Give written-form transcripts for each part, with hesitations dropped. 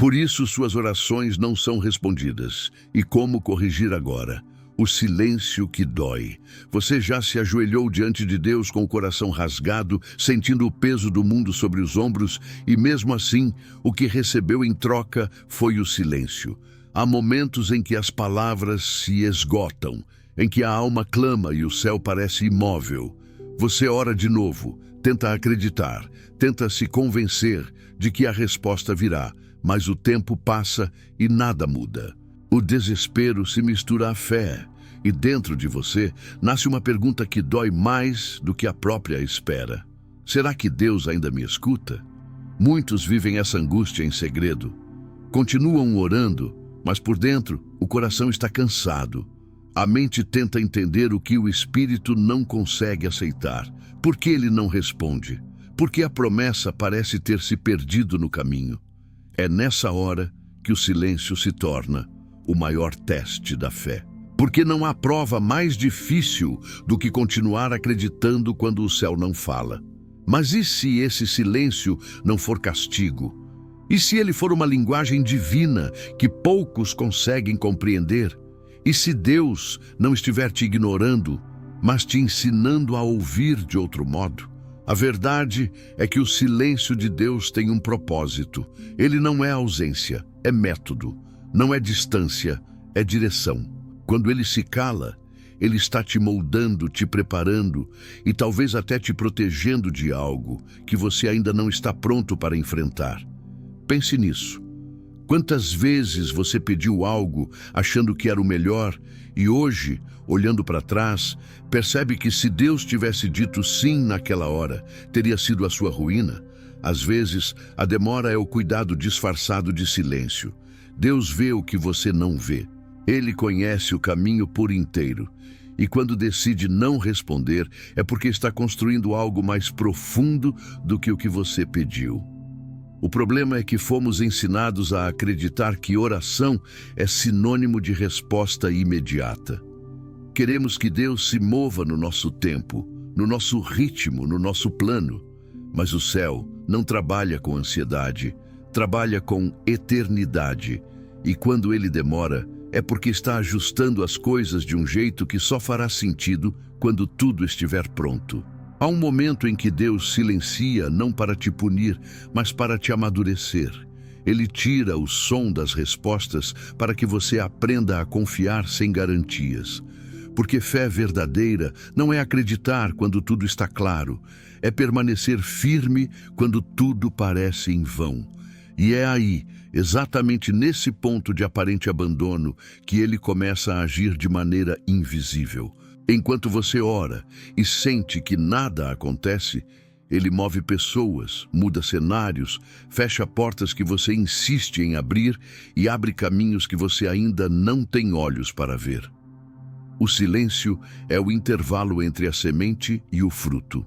Por isso suas orações não são respondidas. E como corrigir agora? O silêncio que dói. Você já se ajoelhou diante de Deus com o coração rasgado, sentindo o peso do mundo sobre os ombros, e mesmo assim, o que recebeu em troca foi o silêncio. Há momentos em que as palavras se esgotam, em que a alma clama e o céu parece imóvel. Você ora de novo, tenta acreditar, tenta se convencer de que a resposta virá, mas o tempo passa e nada muda. O desespero se mistura à fé, e dentro de você nasce uma pergunta que dói mais do que a própria espera. Será que Deus ainda me escuta? Muitos vivem essa angústia em segredo. Continuam orando, mas por dentro o coração está cansado. A mente tenta entender o que o espírito não consegue aceitar. Por que ele não responde? Porque a promessa parece ter se perdido no caminho. É nessa hora que o silêncio se torna o maior teste da fé. Porque não há prova mais difícil do que continuar acreditando quando o céu não fala. Mas e se esse silêncio não for castigo? E se ele for uma linguagem divina que poucos conseguem compreender? E se Deus não estiver te ignorando, mas te ensinando a ouvir de outro modo? A verdade é que o silêncio de Deus tem um propósito. Ele não é ausência, é método. Não é distância, é direção. Quando ele se cala, ele está te moldando, te preparando e talvez até te protegendo de algo que você ainda não está pronto para enfrentar. Pense nisso. Quantas vezes você pediu algo achando que era o melhor e hoje, olhando para trás, percebe que se Deus tivesse dito sim naquela hora, teria sido a sua ruína? Às vezes, a demora é o cuidado disfarçado de silêncio. Deus vê o que você não vê. Ele conhece o caminho por inteiro. E quando decide não responder, é porque está construindo algo mais profundo do que o que você pediu. O problema é que fomos ensinados a acreditar que oração é sinônimo de resposta imediata. Queremos que Deus se mova no nosso tempo, no nosso ritmo, no nosso plano. Mas o céu não trabalha com ansiedade, trabalha com eternidade. E quando ele demora, é porque está ajustando as coisas de um jeito que só fará sentido quando tudo estiver pronto. Há um momento em que Deus silencia não para te punir, mas para te amadurecer. Ele tira o som das respostas para que você aprenda a confiar sem garantias. Porque fé verdadeira não é acreditar quando tudo está claro, é permanecer firme quando tudo parece em vão. E é aí, exatamente nesse ponto de aparente abandono, que ele começa a agir de maneira invisível. Enquanto você ora e sente que nada acontece, ele move pessoas, muda cenários, fecha portas que você insiste em abrir e abre caminhos que você ainda não tem olhos para ver. O silêncio é o intervalo entre a semente e o fruto.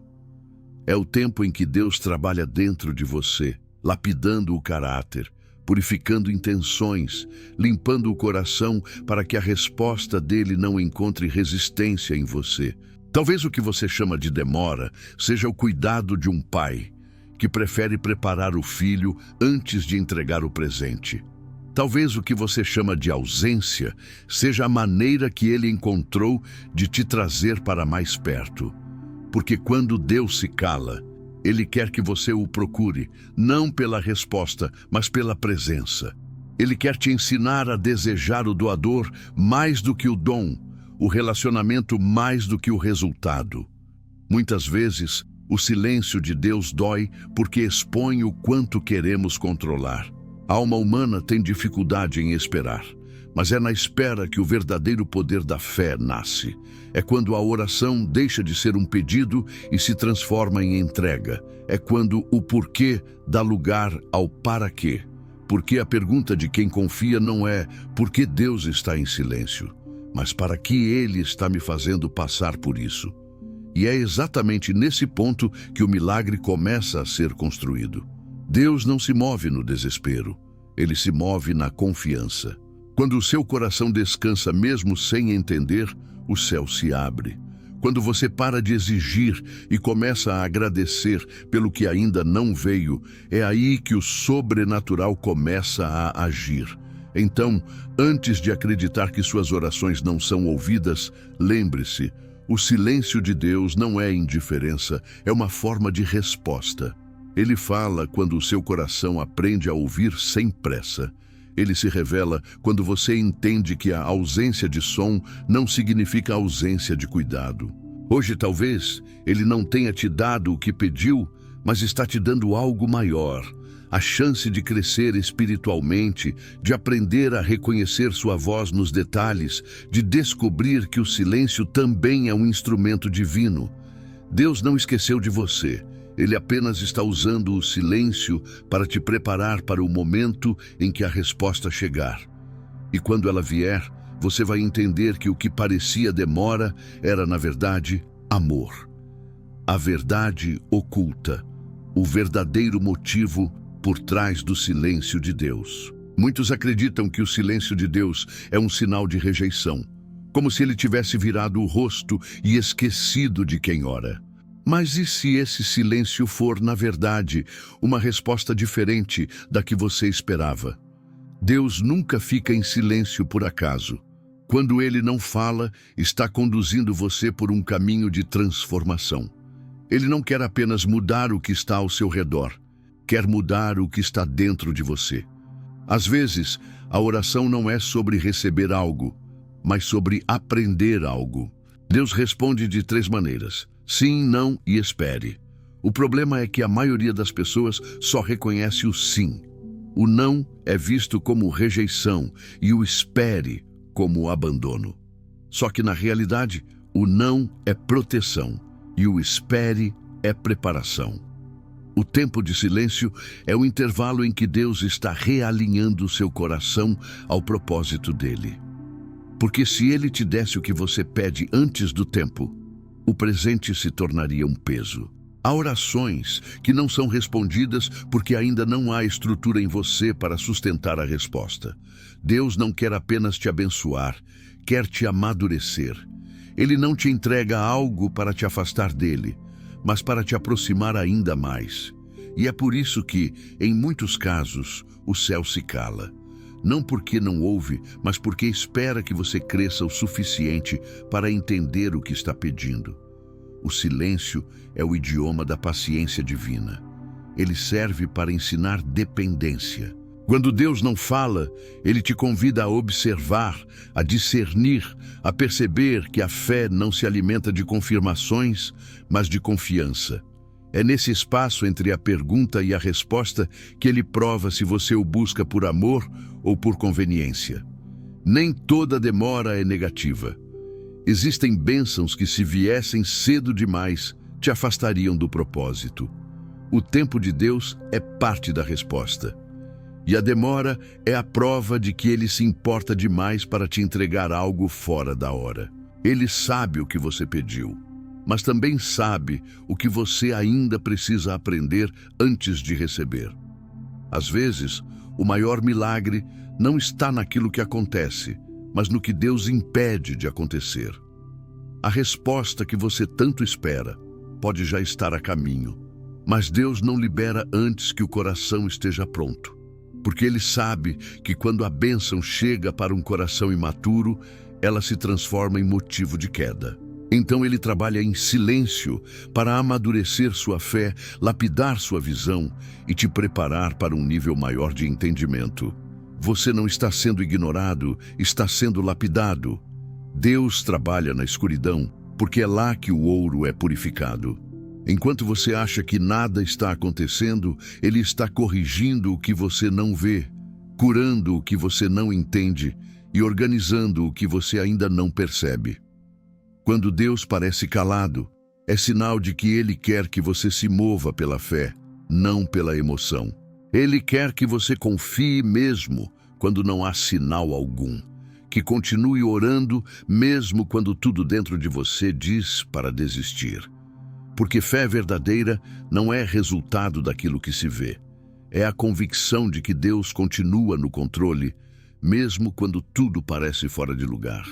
É o tempo em que Deus trabalha dentro de você, lapidando o caráter, purificando intenções, limpando o coração para que a resposta dele não encontre resistência em você. Talvez o que você chama de demora seja o cuidado de um pai que prefere preparar o filho antes de entregar o presente. Talvez o que você chama de ausência seja a maneira que ele encontrou de te trazer para mais perto. Porque quando Deus se cala, ele quer que você o procure, não pela resposta, mas pela presença. Ele quer te ensinar a desejar o doador mais do que o dom, o relacionamento mais do que o resultado. Muitas vezes, o silêncio de Deus dói porque expõe o quanto queremos controlar. A alma humana tem dificuldade em esperar, mas é na espera que o verdadeiro poder da fé nasce. É quando a oração deixa de ser um pedido e se transforma em entrega. É quando o porquê dá lugar ao para quê. Porque a pergunta de quem confia não é por que Deus está em silêncio, mas para que Ele está me fazendo passar por isso. E é exatamente nesse ponto que o milagre começa a ser construído. Deus não se move no desespero, Ele se move na confiança. Quando o seu coração descansa mesmo sem entender, o céu se abre. Quando você para de exigir e começa a agradecer pelo que ainda não veio, é aí que o sobrenatural começa a agir. Então, antes de acreditar que suas orações não são ouvidas, lembre-se, o silêncio de Deus não é indiferença, é uma forma de resposta. Ele fala quando o seu coração aprende a ouvir sem pressa. Ele se revela quando você entende que a ausência de som não significa ausência de cuidado. Hoje, talvez, ele não tenha te dado o que pediu, mas está te dando algo maior. A chance de crescer espiritualmente, de aprender a reconhecer sua voz nos detalhes, de descobrir que o silêncio também é um instrumento divino. Deus não esqueceu de você. Ele apenas está usando o silêncio para te preparar para o momento em que a resposta chegar. E quando ela vier, você vai entender que o que parecia demora era, na verdade, amor. A verdade oculta, o verdadeiro motivo por trás do silêncio de Deus. Muitos acreditam que o silêncio de Deus é um sinal de rejeição, como se ele tivesse virado o rosto e esquecido de quem ora. Mas e se esse silêncio for, na verdade, uma resposta diferente da que você esperava? Deus nunca fica em silêncio por acaso. Quando Ele não fala, está conduzindo você por um caminho de transformação. Ele não quer apenas mudar o que está ao seu redor, quer mudar o que está dentro de você. Às vezes, a oração não é sobre receber algo, mas sobre aprender algo. Deus responde de 3 maneiras: sim, não e espere. O problema é que a maioria das pessoas só reconhece o sim. O não é visto como rejeição e o espere como abandono. Só que na realidade, o não é proteção e o espere é preparação. O tempo de silêncio é o intervalo em que Deus está realinhando seu coração ao propósito dele. Porque se ele te desse o que você pede antes do tempo, o presente se tornaria um peso. Há orações que não são respondidas porque ainda não há estrutura em você para sustentar a resposta. Deus não quer apenas te abençoar, quer te amadurecer. Ele não te entrega algo para te afastar dele, mas para te aproximar ainda mais. E é por isso que, em muitos casos, o céu se cala. Não porque não ouve, mas porque espera que você cresça o suficiente para entender o que está pedindo. O silêncio é o idioma da paciência divina. Ele serve para ensinar dependência. Quando Deus não fala, Ele te convida a observar, a discernir, a perceber que a fé não se alimenta de confirmações, mas de confiança. É nesse espaço entre a pergunta e a resposta que Ele prova se você o busca por amor ou por conveniência. Nem toda demora é negativa. Existem bênçãos que, se viessem cedo demais, te afastariam do propósito. O tempo de Deus é parte da resposta. E a demora é a prova de que Ele se importa demais para te entregar algo fora da hora. Ele sabe o que você pediu, mas também sabe o que você ainda precisa aprender antes de receber. Às vezes, o maior milagre não está naquilo que acontece, mas no que Deus impede de acontecer. A resposta que você tanto espera pode já estar a caminho, mas Deus não libera antes que o coração esteja pronto, porque Ele sabe que quando a bênção chega para um coração imaturo, ela se transforma em motivo de queda. Então Ele trabalha em silêncio para amadurecer sua fé, lapidar sua visão e te preparar para um nível maior de entendimento. Você não está sendo ignorado, está sendo lapidado. Deus trabalha na escuridão, porque é lá que o ouro é purificado. Enquanto você acha que nada está acontecendo, Ele está corrigindo o que você não vê, curando o que você não entende e organizando o que você ainda não percebe. Quando Deus parece calado, é sinal de que Ele quer que você se mova pela fé, não pela emoção. Ele quer que você confie mesmo quando não há sinal algum, que continue orando mesmo quando tudo dentro de você diz para desistir. Porque fé verdadeira não é resultado daquilo que se vê. É a convicção de que Deus continua no controle, mesmo quando tudo parece fora de lugar.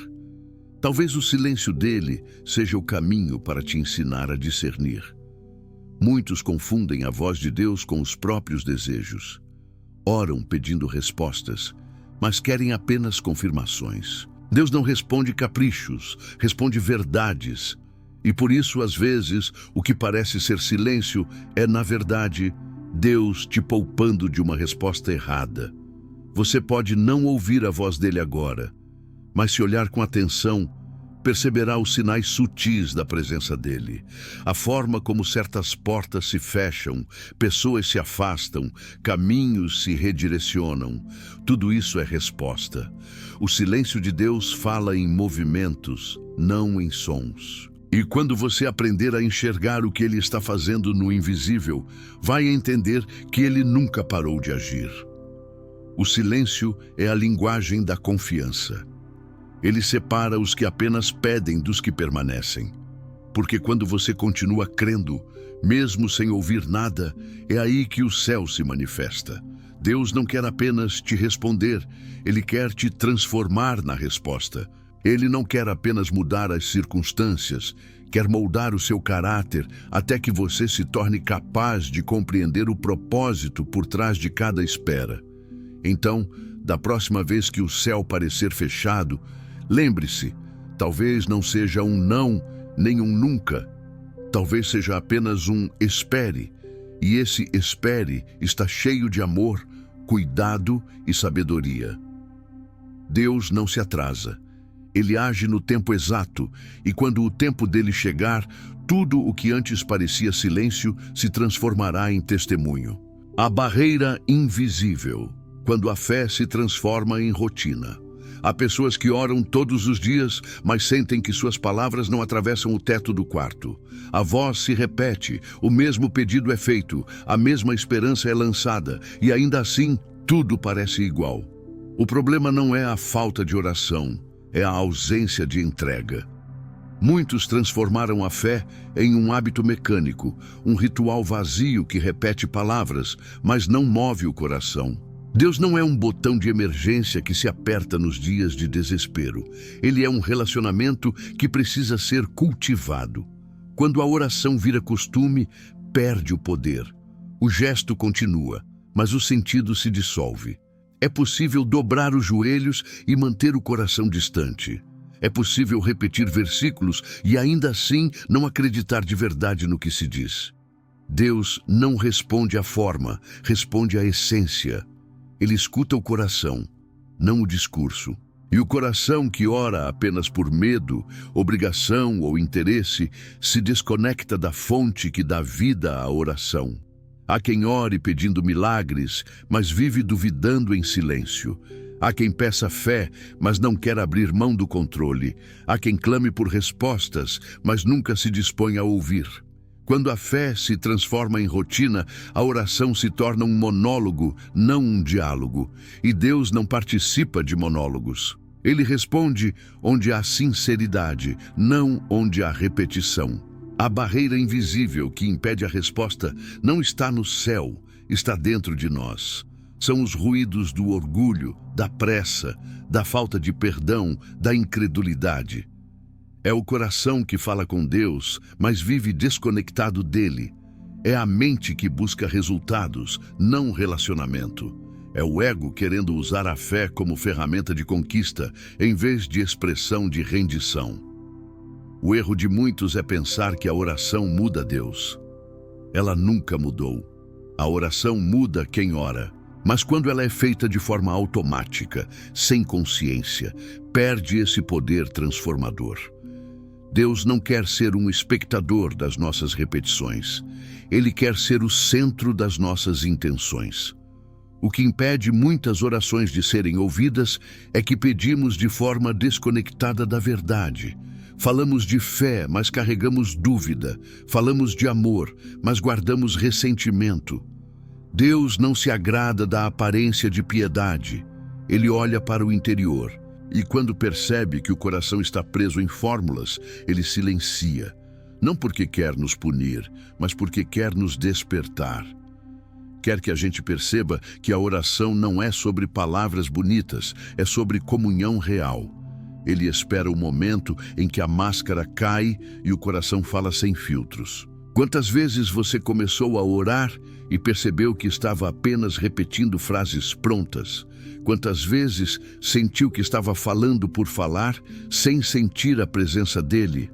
Talvez o silêncio dele seja o caminho para te ensinar a discernir. Muitos confundem a voz de Deus com os próprios desejos. Oram pedindo respostas, mas querem apenas confirmações. Deus não responde caprichos, responde verdades. E por isso, às vezes, o que parece ser silêncio é, na verdade, Deus te poupando de uma resposta errada. Você pode não ouvir a voz dele agora, mas se olhar com atenção, perceberá os sinais sutis da presença dele. A forma como certas portas se fecham, pessoas se afastam, caminhos se redirecionam. Tudo isso é resposta. O silêncio de Deus fala em movimentos, não em sons. E quando você aprender a enxergar o que ele está fazendo no invisível, vai entender que ele nunca parou de agir. O silêncio é a linguagem da confiança. Ele separa os que apenas pedem dos que permanecem. Porque quando você continua crendo, mesmo sem ouvir nada, é aí que o céu se manifesta. Deus não quer apenas te responder, ele quer te transformar na resposta. Ele não quer apenas mudar as circunstâncias, quer moldar o seu caráter até que você se torne capaz de compreender o propósito por trás de cada espera. Então, da próxima vez que o céu parecer fechado, lembre-se, talvez não seja um não, nem um nunca. Talvez seja apenas um espere. E esse espere está cheio de amor, cuidado e sabedoria. Deus não se atrasa. Ele age no tempo exato, e quando o tempo dele chegar, tudo o que antes parecia silêncio se transformará em testemunho. A barreira invisível, quando a fé se transforma em rotina. Há pessoas que oram todos os dias, mas sentem que suas palavras não atravessam o teto do quarto. A voz se repete, o mesmo pedido é feito, a mesma esperança é lançada, e ainda assim, tudo parece igual. O problema não é a falta de oração, é a ausência de entrega. Muitos transformaram a fé em um hábito mecânico, um ritual vazio que repete palavras, mas não move o coração. Deus não é um botão de emergência que se aperta nos dias de desespero. Ele é um relacionamento que precisa ser cultivado. Quando a oração vira costume, perde o poder. O gesto continua, mas o sentido se dissolve. É possível dobrar os joelhos e manter o coração distante. É possível repetir versículos e ainda assim não acreditar de verdade no que se diz. Deus não responde à forma, responde à essência. Ele escuta o coração, não o discurso. E o coração que ora apenas por medo, obrigação ou interesse se desconecta da fonte que dá vida à oração. Há quem ore pedindo milagres, mas vive duvidando em silêncio. Há quem peça fé, mas não quer abrir mão do controle. Há quem clame por respostas, mas nunca se dispõe a ouvir. Quando a fé se transforma em rotina, a oração se torna um monólogo, não um diálogo. E Deus não participa de monólogos. Ele responde onde há sinceridade, não onde há repetição. A barreira invisível que impede a resposta não está no céu, está dentro de nós. São os ruídos do orgulho, da pressa, da falta de perdão, da incredulidade. É o coração que fala com Deus, mas vive desconectado dele. É a mente que busca resultados, não relacionamento. É o ego querendo usar a fé como ferramenta de conquista, em vez de expressão de rendição. O erro de muitos é pensar que a oração muda Deus. Ela nunca mudou. A oração muda quem ora. Mas quando ela é feita de forma automática, sem consciência, perde esse poder transformador. Deus não quer ser um espectador das nossas repetições. Ele quer ser o centro das nossas intenções. O que impede muitas orações de serem ouvidas é que pedimos de forma desconectada da verdade. Falamos de fé, mas carregamos dúvida. Falamos de amor, mas guardamos ressentimento. Deus não se agrada da aparência de piedade. Ele olha para o interior. E quando percebe que o coração está preso em fórmulas, ele silencia. Não porque quer nos punir, mas porque quer nos despertar. Quer que a gente perceba que a oração não é sobre palavras bonitas, é sobre comunhão real. Ele espera o momento em que a máscara cai e o coração fala sem filtros. Quantas vezes você começou a orar e percebeu que estava apenas repetindo frases prontas? Quantas vezes sentiu que estava falando por falar, sem sentir a presença dele?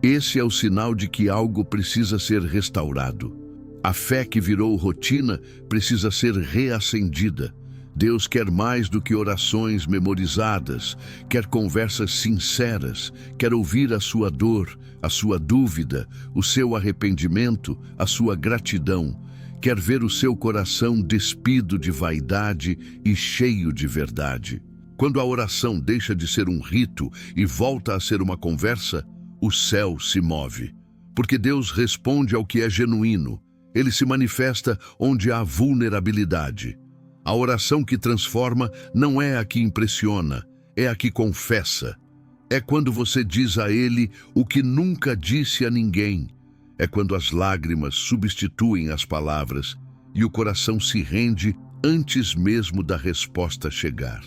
Esse é o sinal de que algo precisa ser restaurado. A fé que virou rotina precisa ser reacendida. Deus quer mais do que orações memorizadas, quer conversas sinceras, quer ouvir a sua dor, a sua dúvida, o seu arrependimento, a sua gratidão. Quer ver o seu coração despido de vaidade e cheio de verdade. Quando a oração deixa de ser um rito e volta a ser uma conversa, o céu se move. Porque Deus responde ao que é genuíno. Ele se manifesta onde há vulnerabilidade. A oração que transforma não é a que impressiona, é a que confessa. É quando você diz a Ele o que nunca disse a ninguém. É quando as lágrimas substituem as palavras e o coração se rende antes mesmo da resposta chegar.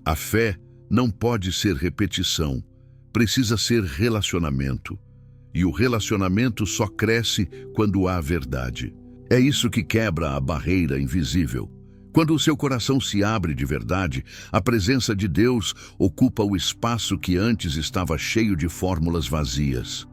A fé não pode ser repetição, precisa ser relacionamento. E o relacionamento só cresce quando há verdade. É isso que quebra a barreira invisível. Quando o seu coração se abre de verdade, a presença de Deus ocupa o espaço que antes estava cheio de fórmulas vazias.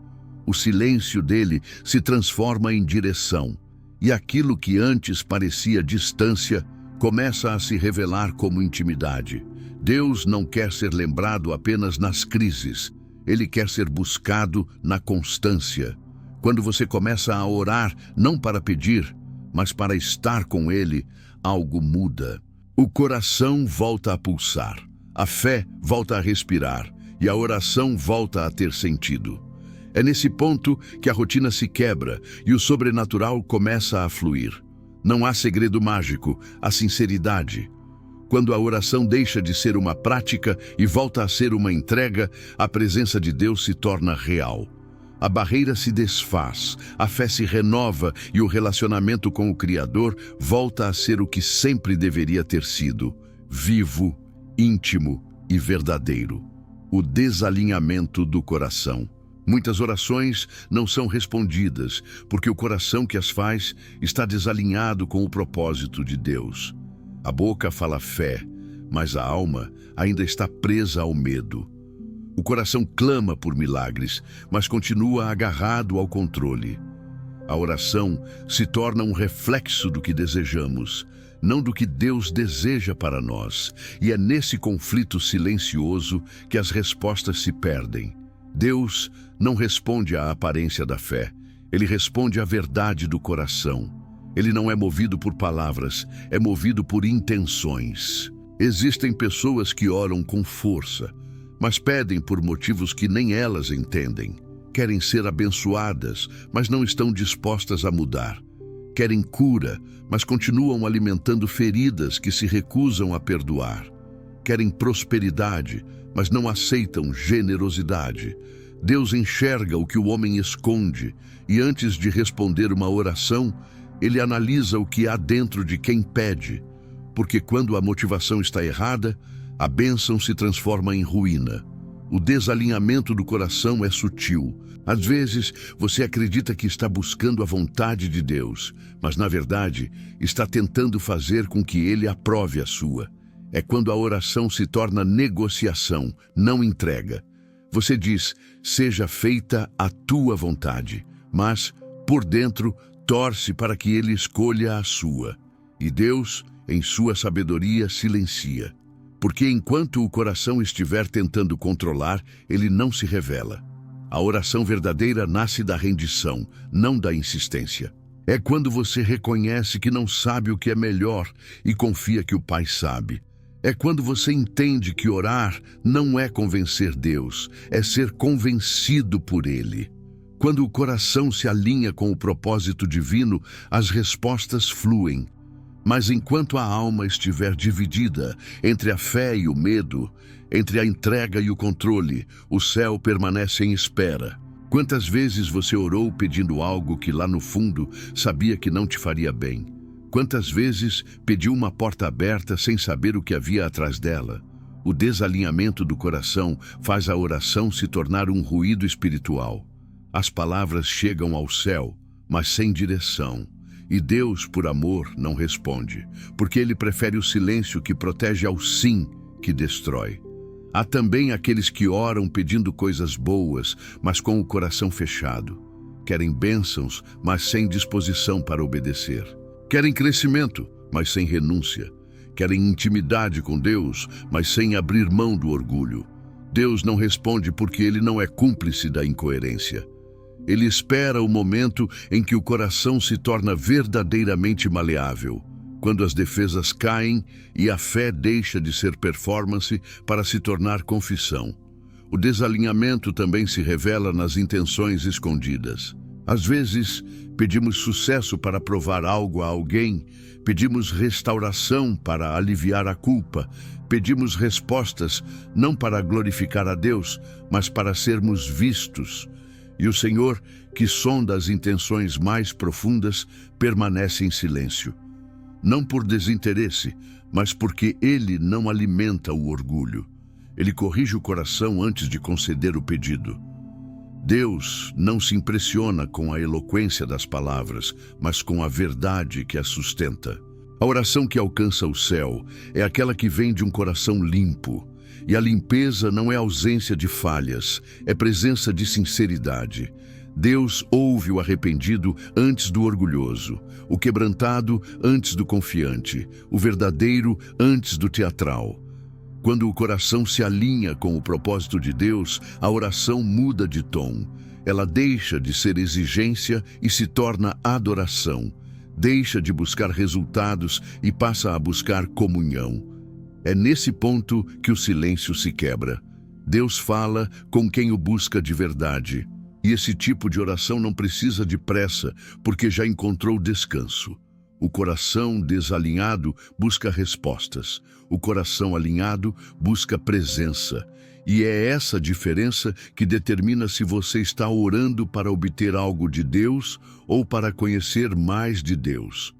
O silêncio dele se transforma em direção, e aquilo que antes parecia distância começa a se revelar como intimidade. Deus não quer ser lembrado apenas nas crises, ele quer ser buscado na constância. Quando você começa a orar, não para pedir, mas para estar com ele, algo muda. O coração volta a pulsar, a fé volta a respirar e a oração volta a ter sentido. É nesse ponto que a rotina se quebra e o sobrenatural começa a fluir. Não há segredo mágico, há sinceridade. Quando a oração deixa de ser uma prática e volta a ser uma entrega, a presença de Deus se torna real. A barreira se desfaz, a fé se renova e o relacionamento com o Criador volta a ser o que sempre deveria ter sido: vivo, íntimo e verdadeiro. O desalinhamento do coração. Muitas orações não são respondidas porque o coração que as faz está desalinhado com o propósito de Deus. A boca fala fé, mas a alma ainda está presa ao medo. O coração clama por milagres, mas continua agarrado ao controle. A oração se torna um reflexo do que desejamos, não do que Deus deseja para nós. E é nesse conflito silencioso que as respostas se perdem. Deus não responde à aparência da fé, ele responde à verdade do coração. Ele não é movido por palavras, é movido por intenções. Existem pessoas que oram com força, mas pedem por motivos que nem elas entendem. Querem ser abençoadas, mas não estão dispostas a mudar. Querem cura, mas continuam alimentando feridas que se recusam a perdoar. Querem prosperidade, mas não aceitam generosidade. Deus enxerga o que o homem esconde e antes de responder uma oração, ele analisa o que há dentro de quem pede. Porque quando a motivação está errada, a bênção se transforma em ruína. O desalinhamento do coração é sutil. Às vezes, você acredita que está buscando a vontade de Deus, mas, na verdade, está tentando fazer com que Ele aprove a sua. É quando a oração se torna negociação, não entrega. Você diz, seja feita a tua vontade, mas, por dentro, torce para que Ele escolha a sua. E Deus, em sua sabedoria, silencia. Porque enquanto o coração estiver tentando controlar, ele não se revela. A oração verdadeira nasce da rendição, não da insistência. É quando você reconhece que não sabe o que é melhor e confia que o Pai sabe. É quando você entende que orar não é convencer Deus, é ser convencido por Ele. Quando o coração se alinha com o propósito divino, as respostas fluem. Mas enquanto a alma estiver dividida entre a fé e o medo, entre a entrega e o controle, o céu permanece em espera. Quantas vezes você orou pedindo algo que lá no fundo sabia que não te faria bem? Quantas vezes pediu uma porta aberta sem saber o que havia atrás dela? O desalinhamento do coração faz a oração se tornar um ruído espiritual. As palavras chegam ao céu, mas sem direção. E Deus, por amor, não responde, porque Ele prefere o silêncio que protege ao sim que destrói. Há também aqueles que oram pedindo coisas boas, mas com o coração fechado. Querem bênçãos, mas sem disposição para obedecer. Querem crescimento, mas sem renúncia. Querem intimidade com Deus, mas sem abrir mão do orgulho. Deus não responde porque Ele não é cúmplice da incoerência. Ele espera o momento em que o coração se torna verdadeiramente maleável, quando as defesas caem e a fé deixa de ser performance para se tornar confissão. O desalinhamento também se revela nas intenções escondidas. Às vezes, pedimos sucesso para provar algo a alguém, pedimos restauração para aliviar a culpa, pedimos respostas não para glorificar a Deus, mas para sermos vistos. E o Senhor, que sonda as intenções mais profundas, permanece em silêncio. Não por desinteresse, mas porque Ele não alimenta o orgulho. Ele corrige o coração antes de conceder o pedido. Deus não se impressiona com a eloquência das palavras, mas com a verdade que as sustenta. A oração que alcança o céu é aquela que vem de um coração limpo. E a limpeza não é ausência de falhas, é presença de sinceridade. Deus ouve o arrependido antes do orgulhoso, o quebrantado antes do confiante, o verdadeiro antes do teatral. Quando o coração se alinha com o propósito de Deus, a oração muda de tom. Ela deixa de ser exigência e se torna adoração. Deixa de buscar resultados e passa a buscar comunhão. É nesse ponto que o silêncio se quebra. Deus fala com quem o busca de verdade. E esse tipo de oração não precisa de pressa, porque já encontrou descanso. O coração desalinhado busca respostas. O coração alinhado busca presença. E é essa diferença que determina se você está orando para obter algo de Deus ou para conhecer mais de Deus.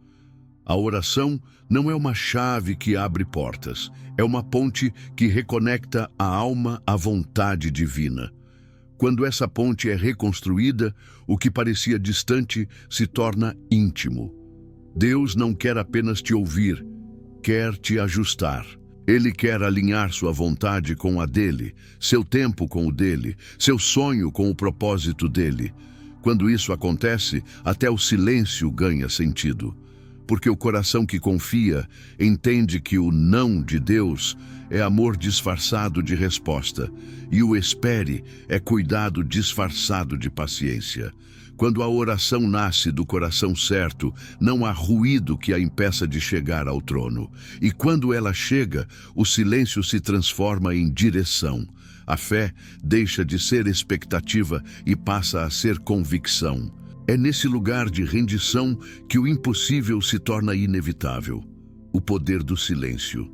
A oração não é uma chave que abre portas, é uma ponte que reconecta a alma à vontade divina. Quando essa ponte é reconstruída, o que parecia distante se torna íntimo. Deus não quer apenas te ouvir, quer te ajustar. Ele quer alinhar sua vontade com a dele, seu tempo com o dele, seu sonho com o propósito dele. Quando isso acontece, até o silêncio ganha sentido. Porque o coração que confia entende que o não de Deus é amor disfarçado de resposta, e o espere é cuidado disfarçado de paciência. Quando a oração nasce do coração certo, não há ruído que a impeça de chegar ao trono. E quando ela chega, o silêncio se transforma em direção. A fé deixa de ser expectativa e passa a ser convicção. É nesse lugar de rendição que o impossível se torna inevitável. O poder do silêncio.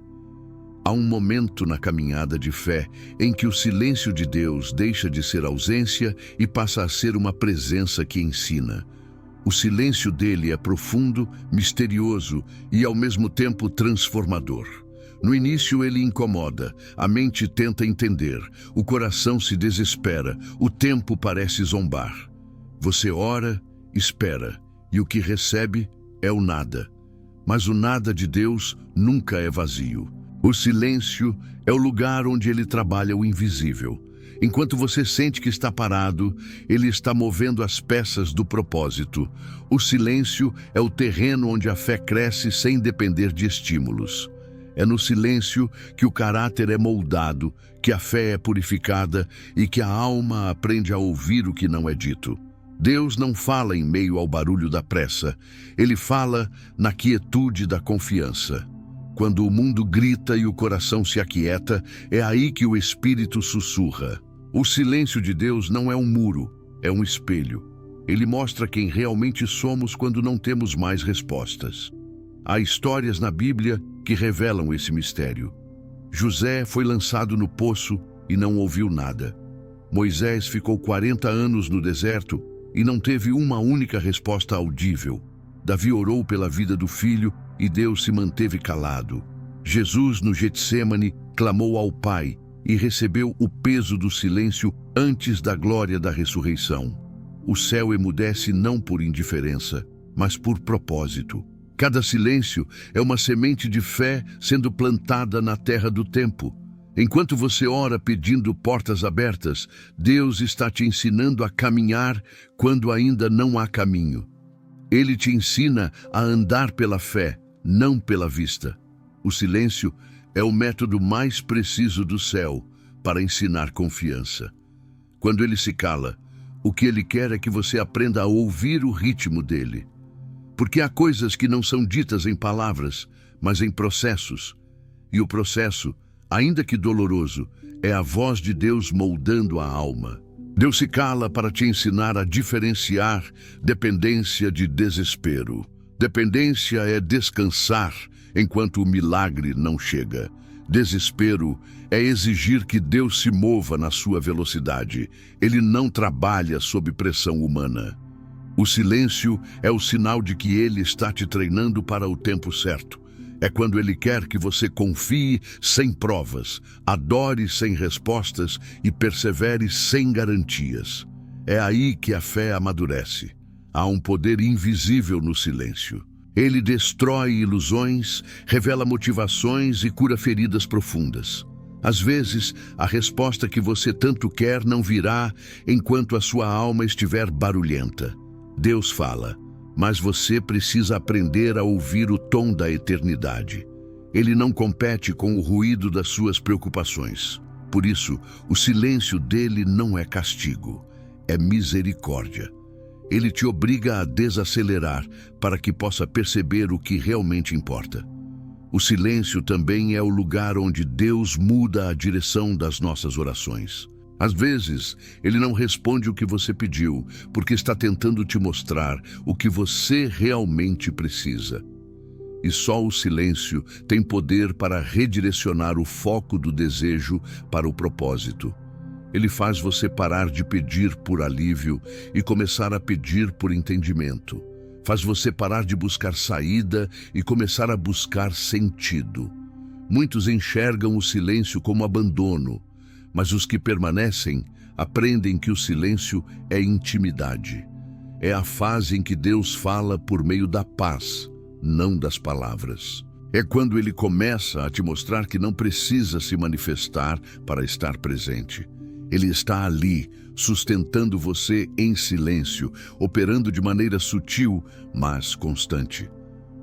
Há um momento na caminhada de fé em que o silêncio de Deus deixa de ser ausência e passa a ser uma presença que ensina. O silêncio dele é profundo, misterioso e ao mesmo tempo transformador. No início ele incomoda, a mente tenta entender, o coração se desespera, o tempo parece zombar. Você ora, espera, e o que recebe é o nada. Mas o nada de Deus nunca é vazio. O silêncio é o lugar onde ele trabalha o invisível. Enquanto você sente que está parado, ele está movendo as peças do propósito. O silêncio é o terreno onde a fé cresce sem depender de estímulos. É no silêncio que o caráter é moldado, que a fé é purificada e que a alma aprende a ouvir o que não é dito. Deus não fala em meio ao barulho da pressa. Ele fala na quietude da confiança. Quando o mundo grita e o coração se aquieta, é aí que o Espírito sussurra. O silêncio de Deus não é um muro, é um espelho. Ele mostra quem realmente somos quando não temos mais respostas. Há histórias na Bíblia que revelam esse mistério. José foi lançado no poço e não ouviu nada. Moisés ficou 40 anos no deserto e não teve uma única resposta audível. Davi orou pela vida do filho e Deus se manteve calado. Jesus, no Getsêmani, clamou ao Pai e recebeu o peso do silêncio antes da glória da ressurreição. O céu emudece não por indiferença, mas por propósito. Cada silêncio é uma semente de fé sendo plantada na terra do tempo. Enquanto você ora pedindo portas abertas, Deus está te ensinando a caminhar quando ainda não há caminho. Ele te ensina a andar pela fé, não pela vista. O silêncio é o método mais preciso do céu para ensinar confiança. Quando ele se cala, o que ele quer é que você aprenda a ouvir o ritmo dele. Porque há coisas que não são ditas em palavras, mas em processos. E o processo, ainda que doloroso, é a voz de Deus moldando a alma. Deus se cala para te ensinar a diferenciar dependência de desespero. Dependência é descansar enquanto o milagre não chega. Desespero é exigir que Deus se mova na sua velocidade. Ele não trabalha sob pressão humana. O silêncio é o sinal de que Ele está te treinando para o tempo certo. É quando Ele quer que você confie sem provas, adore sem respostas e persevere sem garantias. É aí que a fé amadurece. Há um poder invisível no silêncio. Ele destrói ilusões, revela motivações e cura feridas profundas. Às vezes, a resposta que você tanto quer não virá enquanto a sua alma estiver barulhenta. Deus fala, mas você precisa aprender a ouvir o tom da eternidade. Ele não compete com o ruído das suas preocupações. Por isso, o silêncio dele não é castigo, é misericórdia. Ele te obriga a desacelerar para que possa perceber o que realmente importa. O silêncio também é o lugar onde Deus muda a direção das nossas orações. Às vezes, Ele não responde o que você pediu, porque está tentando te mostrar o que você realmente precisa. E só o silêncio tem poder para redirecionar o foco do desejo para o propósito. Ele faz você parar de pedir por alívio e começar a pedir por entendimento. Faz você parar de buscar saída e começar a buscar sentido. Muitos enxergam o silêncio como abandono, mas os que permanecem aprendem que o silêncio é intimidade. É a fase em que Deus fala por meio da paz, não das palavras. É quando Ele começa a te mostrar que não precisa se manifestar para estar presente. Ele está ali, sustentando você em silêncio, operando de maneira sutil, mas constante.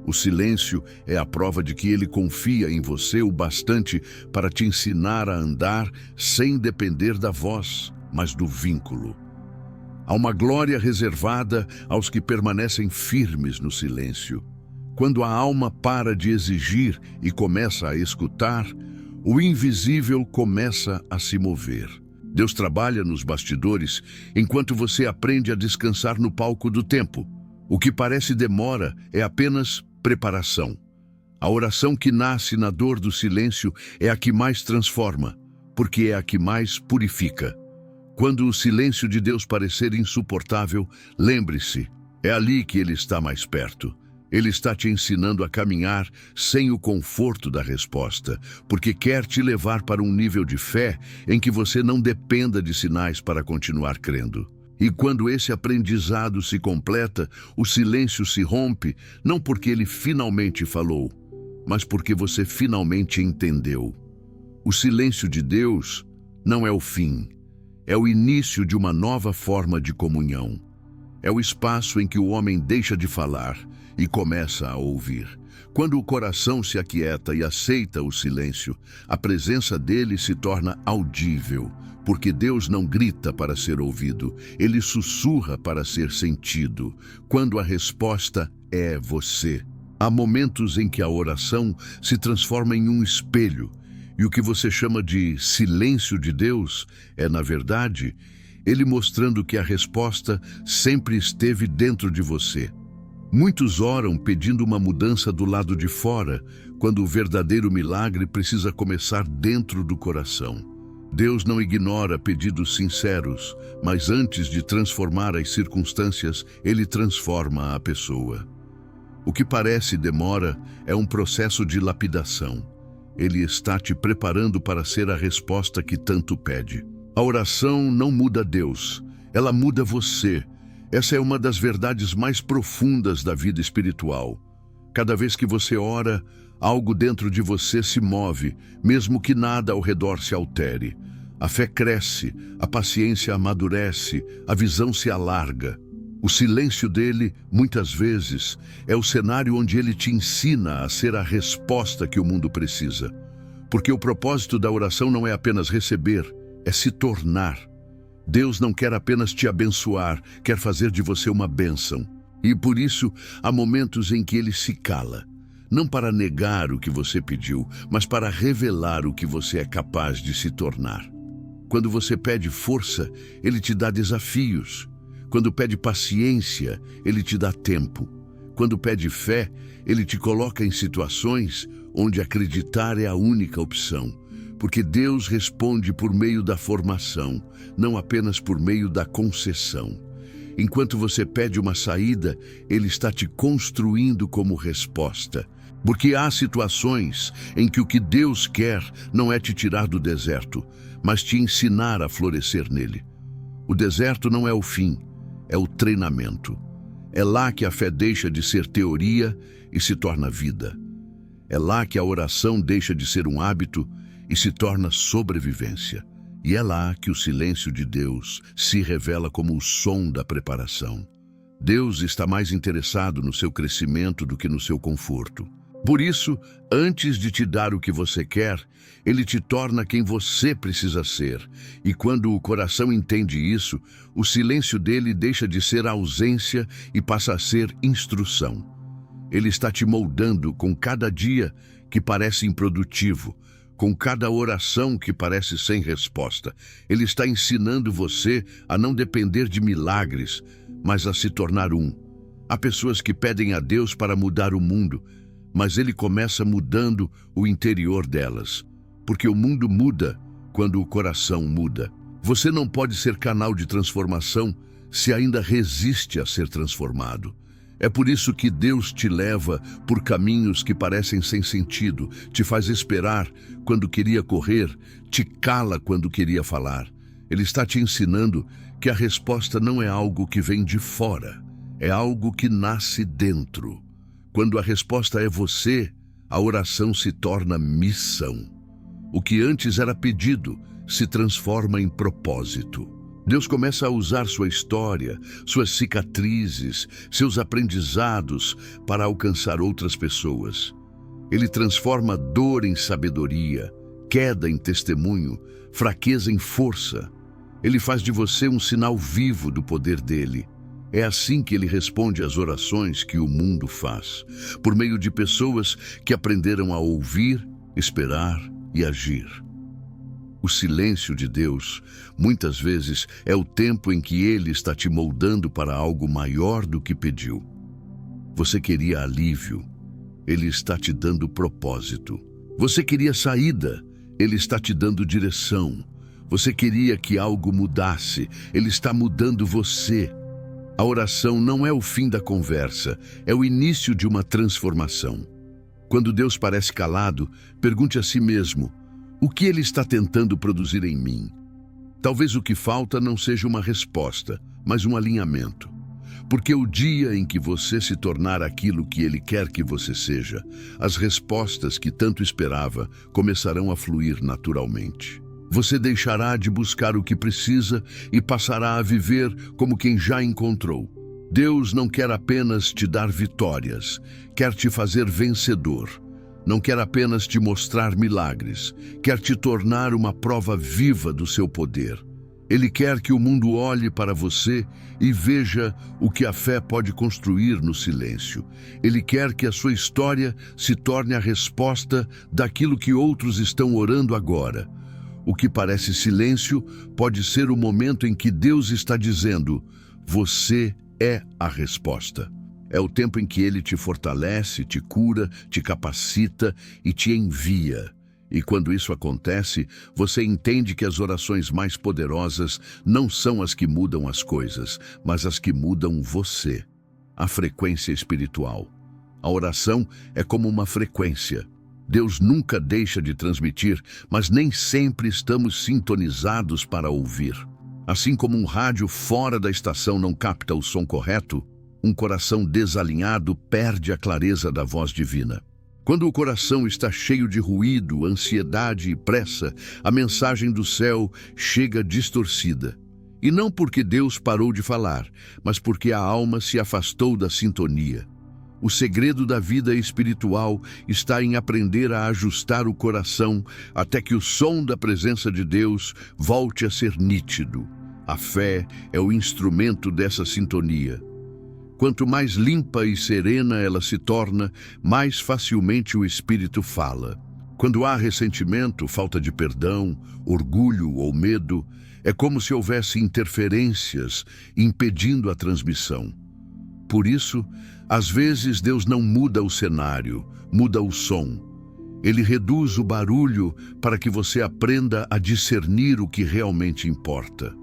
O silêncio é a prova de que Ele confia em você o bastante para te ensinar a andar sem depender da voz, mas do vínculo. Há uma glória reservada aos que permanecem firmes no silêncio. Quando a alma para de exigir e começa a escutar, o invisível começa a se mover. Deus trabalha nos bastidores enquanto você aprende a descansar no palco do tempo. O que parece demora é apenas preparação. A oração que nasce na dor do silêncio é a que mais transforma, porque é a que mais purifica. Quando o silêncio de Deus parecer insuportável, lembre-se, é ali que Ele está mais perto. Ele está te ensinando a caminhar sem o conforto da resposta, porque quer te levar para um nível de fé em que você não dependa de sinais para continuar crendo. E quando esse aprendizado se completa, o silêncio se rompe, não porque Ele finalmente falou, mas porque você finalmente entendeu. O silêncio de Deus não é o fim, é o início de uma nova forma de comunhão. É o espaço em que o homem deixa de falar e começa a ouvir. Quando o coração se aquieta e aceita o silêncio, a presença dele se torna audível, porque Deus não grita para ser ouvido, Ele sussurra para ser sentido, quando a resposta é você. Há momentos em que a oração se transforma em um espelho, e o que você chama de silêncio de Deus é, na verdade, Ele mostrando que a resposta sempre esteve dentro de você. Muitos oram pedindo uma mudança do lado de fora, quando o verdadeiro milagre precisa começar dentro do coração. Deus não ignora pedidos sinceros, mas antes de transformar as circunstâncias, Ele transforma a pessoa. O que parece demora é um processo de lapidação. Ele está te preparando para ser a resposta que tanto pede. A oração não muda Deus, ela muda você. Essa é uma das verdades mais profundas da vida espiritual. Cada vez que você ora, algo dentro de você se move, mesmo que nada ao redor se altere. A fé cresce, a paciência amadurece, a visão se alarga. O silêncio dele, muitas vezes, é o cenário onde ele te ensina a ser a resposta que o mundo precisa. Porque o propósito da oração não é apenas receber, é se tornar. Deus não quer apenas te abençoar, quer fazer de você uma bênção. E por isso, há momentos em que ele se cala. Não para negar o que você pediu, mas para revelar o que você é capaz de se tornar. Quando você pede força, ele te dá desafios. Quando pede paciência, ele te dá tempo. Quando pede fé, ele te coloca em situações onde acreditar é a única opção. Porque Deus responde por meio da formação, não apenas por meio da concessão. Enquanto você pede uma saída, ele está te construindo como resposta. Porque há situações em que o que Deus quer não é te tirar do deserto, mas te ensinar a florescer nele. O deserto não é o fim, é o treinamento. É lá que a fé deixa de ser teoria e se torna vida. É lá que a oração deixa de ser um hábito e se torna sobrevivência. E é lá que o silêncio de Deus se revela como o som da preparação. Deus está mais interessado no seu crescimento do que no seu conforto. Por isso, antes de te dar o que você quer, ele te torna quem você precisa ser. E quando o coração entende isso, o silêncio dele deixa de ser ausência e passa a ser instrução. Ele está te moldando com cada dia que parece improdutivo, com cada oração que parece sem resposta. Ele está ensinando você a não depender de milagres, mas a se tornar um. Há pessoas que pedem a Deus para mudar o mundo, mas ele começa mudando o interior delas. Porque o mundo muda quando o coração muda. Você não pode ser canal de transformação se ainda resiste a ser transformado. É por isso que Deus te leva por caminhos que parecem sem sentido, te faz esperar quando queria correr, te cala quando queria falar. Ele está te ensinando que a resposta não é algo que vem de fora, é algo que nasce dentro. Quando a resposta é você, a oração se torna missão. O que antes era pedido se transforma em propósito. Deus começa a usar sua história, suas cicatrizes, seus aprendizados para alcançar outras pessoas. Ele transforma dor em sabedoria, queda em testemunho, fraqueza em força. Ele faz de você um sinal vivo do poder dele. É assim que ele responde às orações que o mundo faz, por meio de pessoas que aprenderam a ouvir, esperar e agir. O silêncio de Deus, muitas vezes, é o tempo em que ele está te moldando para algo maior do que pediu. Você queria alívio, ele está te dando propósito. Você queria saída, ele está te dando direção. Você queria que algo mudasse, ele está mudando você. A oração não é o fim da conversa, é o início de uma transformação. Quando Deus parece calado, pergunte a si mesmo: o que ele está tentando produzir em mim? Talvez o que falta não seja uma resposta, mas um alinhamento. Porque o dia em que você se tornar aquilo que ele quer que você seja, as respostas que tanto esperava começarão a fluir naturalmente. Você deixará de buscar o que precisa e passará a viver como quem já encontrou. Deus não quer apenas te dar vitórias, quer te fazer vencedor. Não quer apenas te mostrar milagres, quer te tornar uma prova viva do seu poder. Ele quer que o mundo olhe para você e veja o que a fé pode construir no silêncio. Ele quer que a sua história se torne a resposta daquilo que outros estão orando agora. O que parece silêncio pode ser o momento em que Deus está dizendo: você é a resposta. É o tempo em que ele te fortalece, te cura, te capacita e te envia. E quando isso acontece, você entende que as orações mais poderosas não são as que mudam as coisas, mas as que mudam você. A frequência espiritual. A oração é como uma frequência. Deus nunca deixa de transmitir, mas nem sempre estamos sintonizados para ouvir. Assim como um rádio fora da estação não capta o som correto, um coração desalinhado perde a clareza da voz divina. Quando o coração está cheio de ruído, ansiedade e pressa, a mensagem do céu chega distorcida. E não porque Deus parou de falar, mas porque a alma se afastou da sintonia. O segredo da vida espiritual está em aprender a ajustar o coração até que o som da presença de Deus volte a ser nítido. A fé é o instrumento dessa sintonia. Quanto mais limpa e serena ela se torna, mais facilmente o Espírito fala. Quando há ressentimento, falta de perdão, orgulho ou medo, é como se houvesse interferências impedindo a transmissão. Por isso, às vezes Deus não muda o cenário, muda o som. Ele reduz o barulho para que você aprenda a discernir o que realmente importa.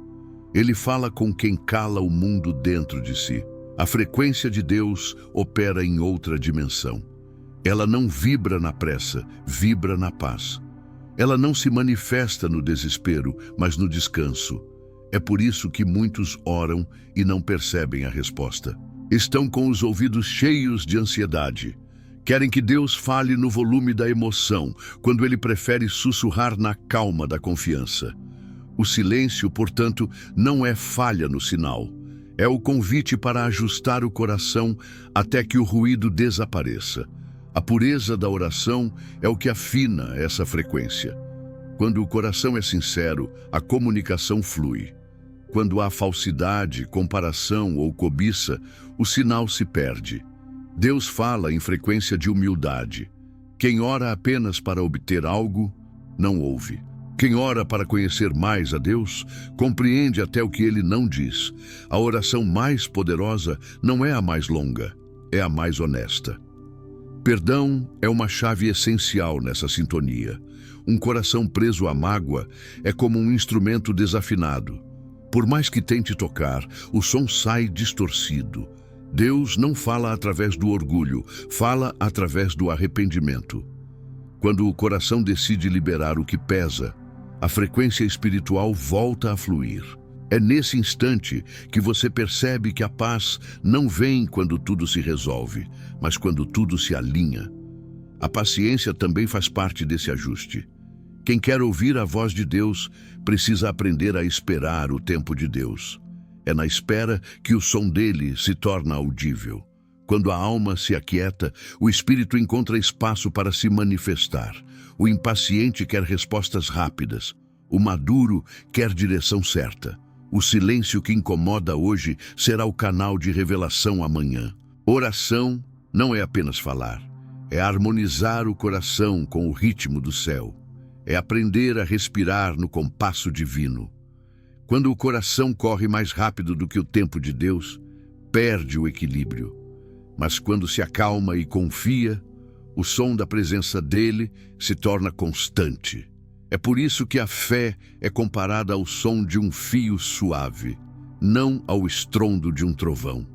Ele fala com quem cala o mundo dentro de si. A frequência de Deus opera em outra dimensão. Ela não vibra na pressa, vibra na paz. Ela não se manifesta no desespero, mas no descanso. É por isso que muitos oram e não percebem a resposta. Estão com os ouvidos cheios de ansiedade. Querem que Deus fale no volume da emoção, quando Ele prefere sussurrar na calma da confiança. O silêncio, portanto, não é falha no sinal. É o convite para ajustar o coração até que o ruído desapareça. A pureza da oração é o que afina essa frequência. Quando o coração é sincero, a comunicação flui. Quando há falsidade, comparação ou cobiça, o sinal se perde. Deus fala em frequência de humildade. Quem ora apenas para obter algo, não ouve. Quem ora para conhecer mais a Deus, compreende até o que Ele não diz. A oração mais poderosa não é a mais longa, é a mais honesta. Perdão é uma chave essencial nessa sintonia. Um coração preso à mágoa é como um instrumento desafinado. Por mais que tente tocar, o som sai distorcido. Deus não fala através do orgulho, fala através do arrependimento. Quando o coração decide liberar o que pesa, a frequência espiritual volta a fluir. É nesse instante que você percebe que a paz não vem quando tudo se resolve, mas quando tudo se alinha. A paciência também faz parte desse ajuste. Quem quer ouvir a voz de Deus precisa aprender a esperar o tempo de Deus. É na espera que o som dele se torna audível. Quando a alma se aquieta, o espírito encontra espaço para se manifestar. O impaciente quer respostas rápidas. O maduro quer direção certa. O silêncio que incomoda hoje será o canal de revelação amanhã. Oração não é apenas falar. É harmonizar o coração com o ritmo do céu. É aprender a respirar no compasso divino. Quando o coração corre mais rápido do que o tempo de Deus, perde o equilíbrio. Mas quando se acalma e confia, o som da presença dele se torna constante. É por isso que a fé é comparada ao som de um fio suave, não ao estrondo de um trovão.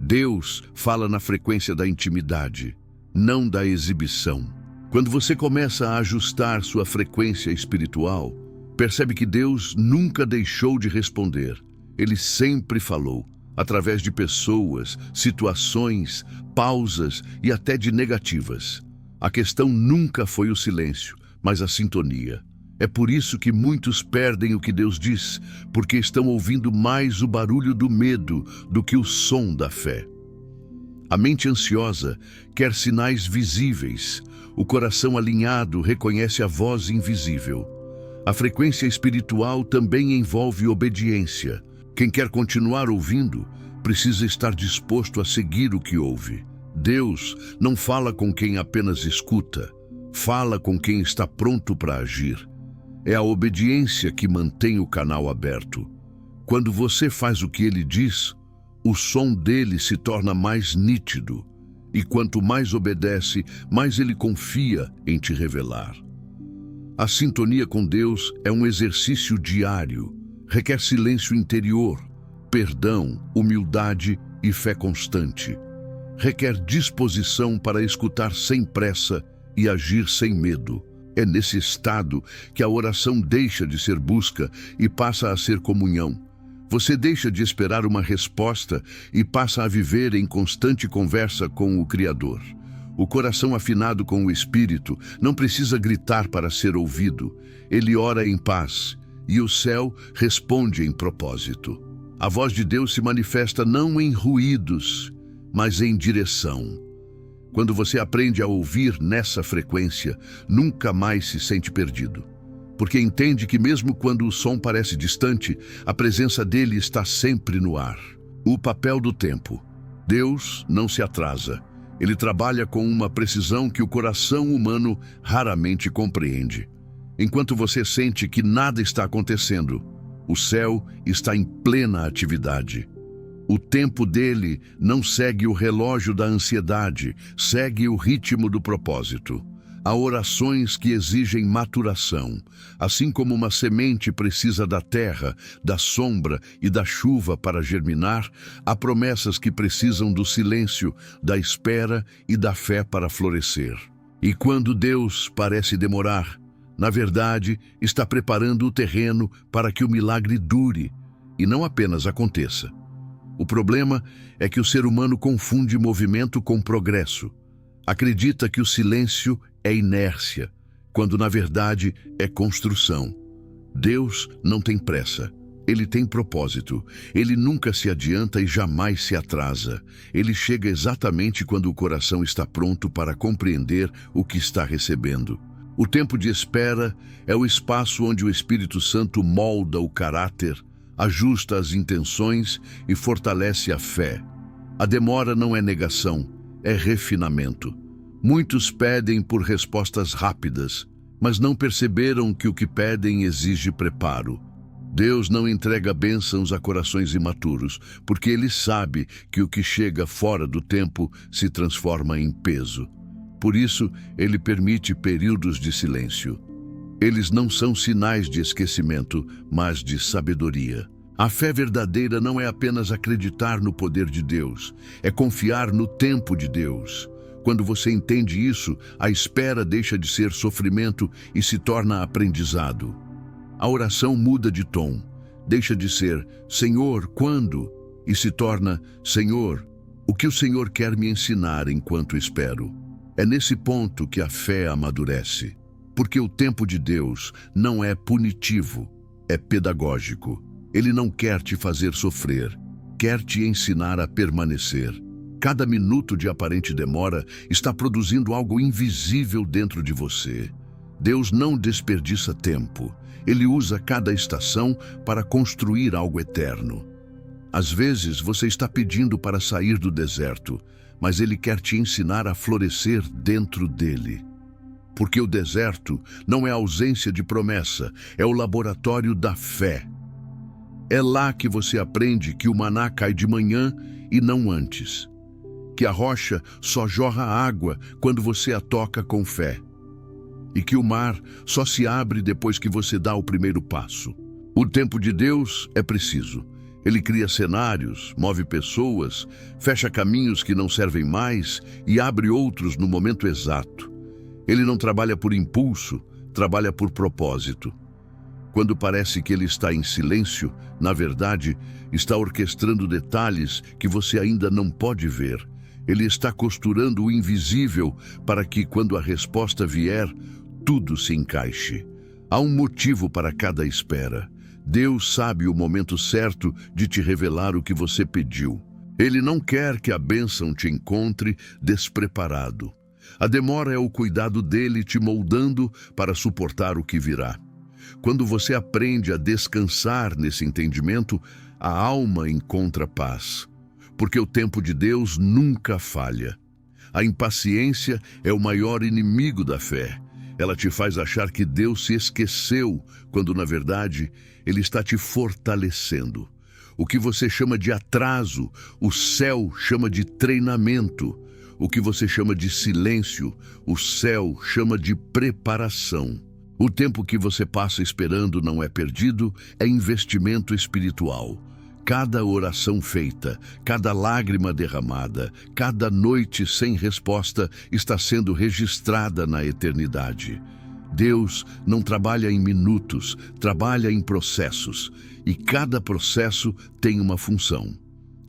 Deus fala na frequência da intimidade, não da exibição. Quando você começa a ajustar sua frequência espiritual, percebe que Deus nunca deixou de responder. Ele sempre falou, através de pessoas, situações, pausas e até de negativas. A questão nunca foi o silêncio, mas a sintonia. É por isso que muitos perdem o que Deus diz, porque estão ouvindo mais o barulho do medo do que o som da fé. A mente ansiosa quer sinais visíveis. O coração alinhado reconhece a voz invisível. A frequência espiritual também envolve obediência. Quem quer continuar ouvindo precisa estar disposto a seguir o que ouve. Deus não fala com quem apenas escuta, fala com quem está pronto para agir. É a obediência que mantém o canal aberto. Quando você faz o que ele diz, o som dele se torna mais nítido. E quanto mais obedece, mais ele confia em te revelar. A sintonia com Deus é um exercício diário. Requer silêncio interior, perdão, humildade e fé constante. Requer disposição para escutar sem pressa e agir sem medo. É nesse estado que a oração deixa de ser busca e passa a ser comunhão. Você deixa de esperar uma resposta e passa a viver em constante conversa com o Criador. O coração afinado com o Espírito não precisa gritar para ser ouvido. Ele ora em paz e o céu responde em propósito. A voz de Deus se manifesta não em ruídos, mas em direção. Quando você aprende a ouvir nessa frequência, nunca mais se sente perdido. Porque entende que mesmo quando o som parece distante, a presença dele está sempre no ar. O papel do tempo. Deus não se atrasa. Ele trabalha com uma precisão que o coração humano raramente compreende. Enquanto você sente que nada está acontecendo, o céu está em plena atividade. O tempo dele não segue o relógio da ansiedade, segue o ritmo do propósito. Há orações que exigem maturação. Assim como uma semente precisa da terra, da sombra e da chuva para germinar, há promessas que precisam do silêncio, da espera e da fé para florescer. E quando Deus parece demorar, na verdade, está preparando o terreno para que o milagre dure e não apenas aconteça. O problema é que o ser humano confunde movimento com progresso. Acredita que o silêncio é inércia, quando na verdade é construção. Deus não tem pressa. Ele tem propósito. Ele nunca se adianta e jamais se atrasa. Ele chega exatamente quando o coração está pronto para compreender o que está recebendo. O tempo de espera é o espaço onde o Espírito Santo molda o caráter, ajusta as intenções e fortalece a fé. A demora não é negação, é refinamento. Muitos pedem por respostas rápidas, mas não perceberam que o que pedem exige preparo. Deus não entrega bênçãos a corações imaturos, porque Ele sabe que o que chega fora do tempo se transforma em peso. Por isso, Ele permite períodos de silêncio. Eles não são sinais de esquecimento, mas de sabedoria. A fé verdadeira não é apenas acreditar no poder de Deus, é confiar no tempo de Deus. Quando você entende isso, a espera deixa de ser sofrimento e se torna aprendizado. A oração muda de tom, deixa de ser Senhor, quando? E se torna Senhor, o que o Senhor quer me ensinar enquanto espero? É nesse ponto que a fé amadurece. Porque o tempo de Deus não é punitivo, é pedagógico. Ele não quer te fazer sofrer, quer te ensinar a permanecer. Cada minuto de aparente demora está produzindo algo invisível dentro de você. Deus não desperdiça tempo. Ele usa cada estação para construir algo eterno. Às vezes você está pedindo para sair do deserto, mas Ele quer te ensinar a florescer dentro dele. Porque o deserto não é ausência de promessa, é o laboratório da fé. É lá que você aprende que o maná cai de manhã e não antes. Que a rocha só jorra água quando você a toca com fé. E que o mar só se abre depois que você dá o primeiro passo. O tempo de Deus é preciso. Ele cria cenários, move pessoas, fecha caminhos que não servem mais e abre outros no momento exato. Ele não trabalha por impulso, trabalha por propósito. Quando parece que ele está em silêncio, na verdade, está orquestrando detalhes que você ainda não pode ver. Ele está costurando o invisível para que, quando a resposta vier, tudo se encaixe. Há um motivo para cada espera. Deus sabe o momento certo de te revelar o que você pediu. Ele não quer que a bênção te encontre despreparado. A demora é o cuidado dele te moldando para suportar o que virá. Quando você aprende a descansar nesse entendimento, a alma encontra paz. Porque o tempo de Deus nunca falha. A impaciência é o maior inimigo da fé. Ela te faz achar que Deus se esqueceu, quando na verdade Ele está te fortalecendo. O que você chama de atraso, o céu chama de treinamento. O que você chama de silêncio, o céu chama de preparação. O tempo que você passa esperando não é perdido, é investimento espiritual. Cada oração feita, cada lágrima derramada, cada noite sem resposta está sendo registrada na eternidade. Deus não trabalha em minutos, trabalha em processos, e cada processo tem uma função.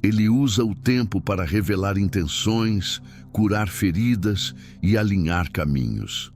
Ele usa o tempo para revelar intenções, curar feridas e alinhar caminhos.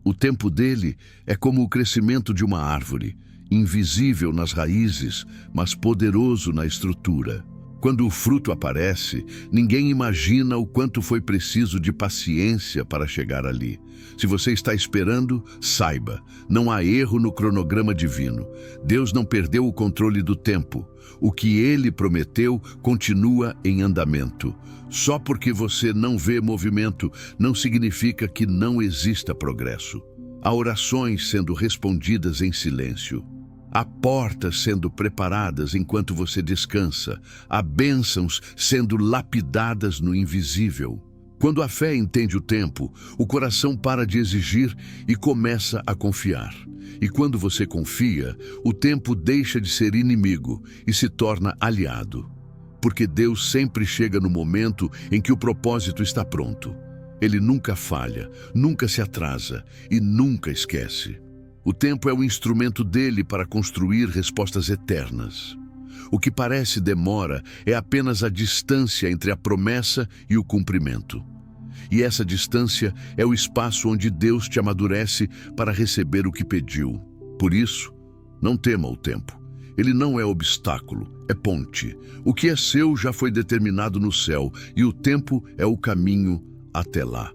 O tempo dele é como o crescimento de uma árvore, invisível nas raízes, mas poderoso na estrutura. Quando o fruto aparece, ninguém imagina o quanto foi preciso de paciência para chegar ali. Se você está esperando, saiba, não há erro no cronograma divino. Deus não perdeu o controle do tempo. O que ele prometeu continua em andamento. Só porque você não vê movimento, não significa que não exista progresso. Há orações sendo respondidas em silêncio. Há portas sendo preparadas enquanto você descansa. Há bênçãos sendo lapidadas no invisível. Quando a fé entende o tempo, o coração para de exigir e começa a confiar. E quando você confia, o tempo deixa de ser inimigo e se torna aliado. Porque Deus sempre chega no momento em que o propósito está pronto. Ele nunca falha, nunca se atrasa e nunca esquece. O tempo é o instrumento dele para construir respostas eternas. O que parece demora é apenas a distância entre a promessa e o cumprimento. E essa distância é o espaço onde Deus te amadurece para receber o que pediu. Por isso, não tema o tempo. Ele não é obstáculo, é ponte. O que é seu já foi determinado no céu e o tempo é o caminho até lá.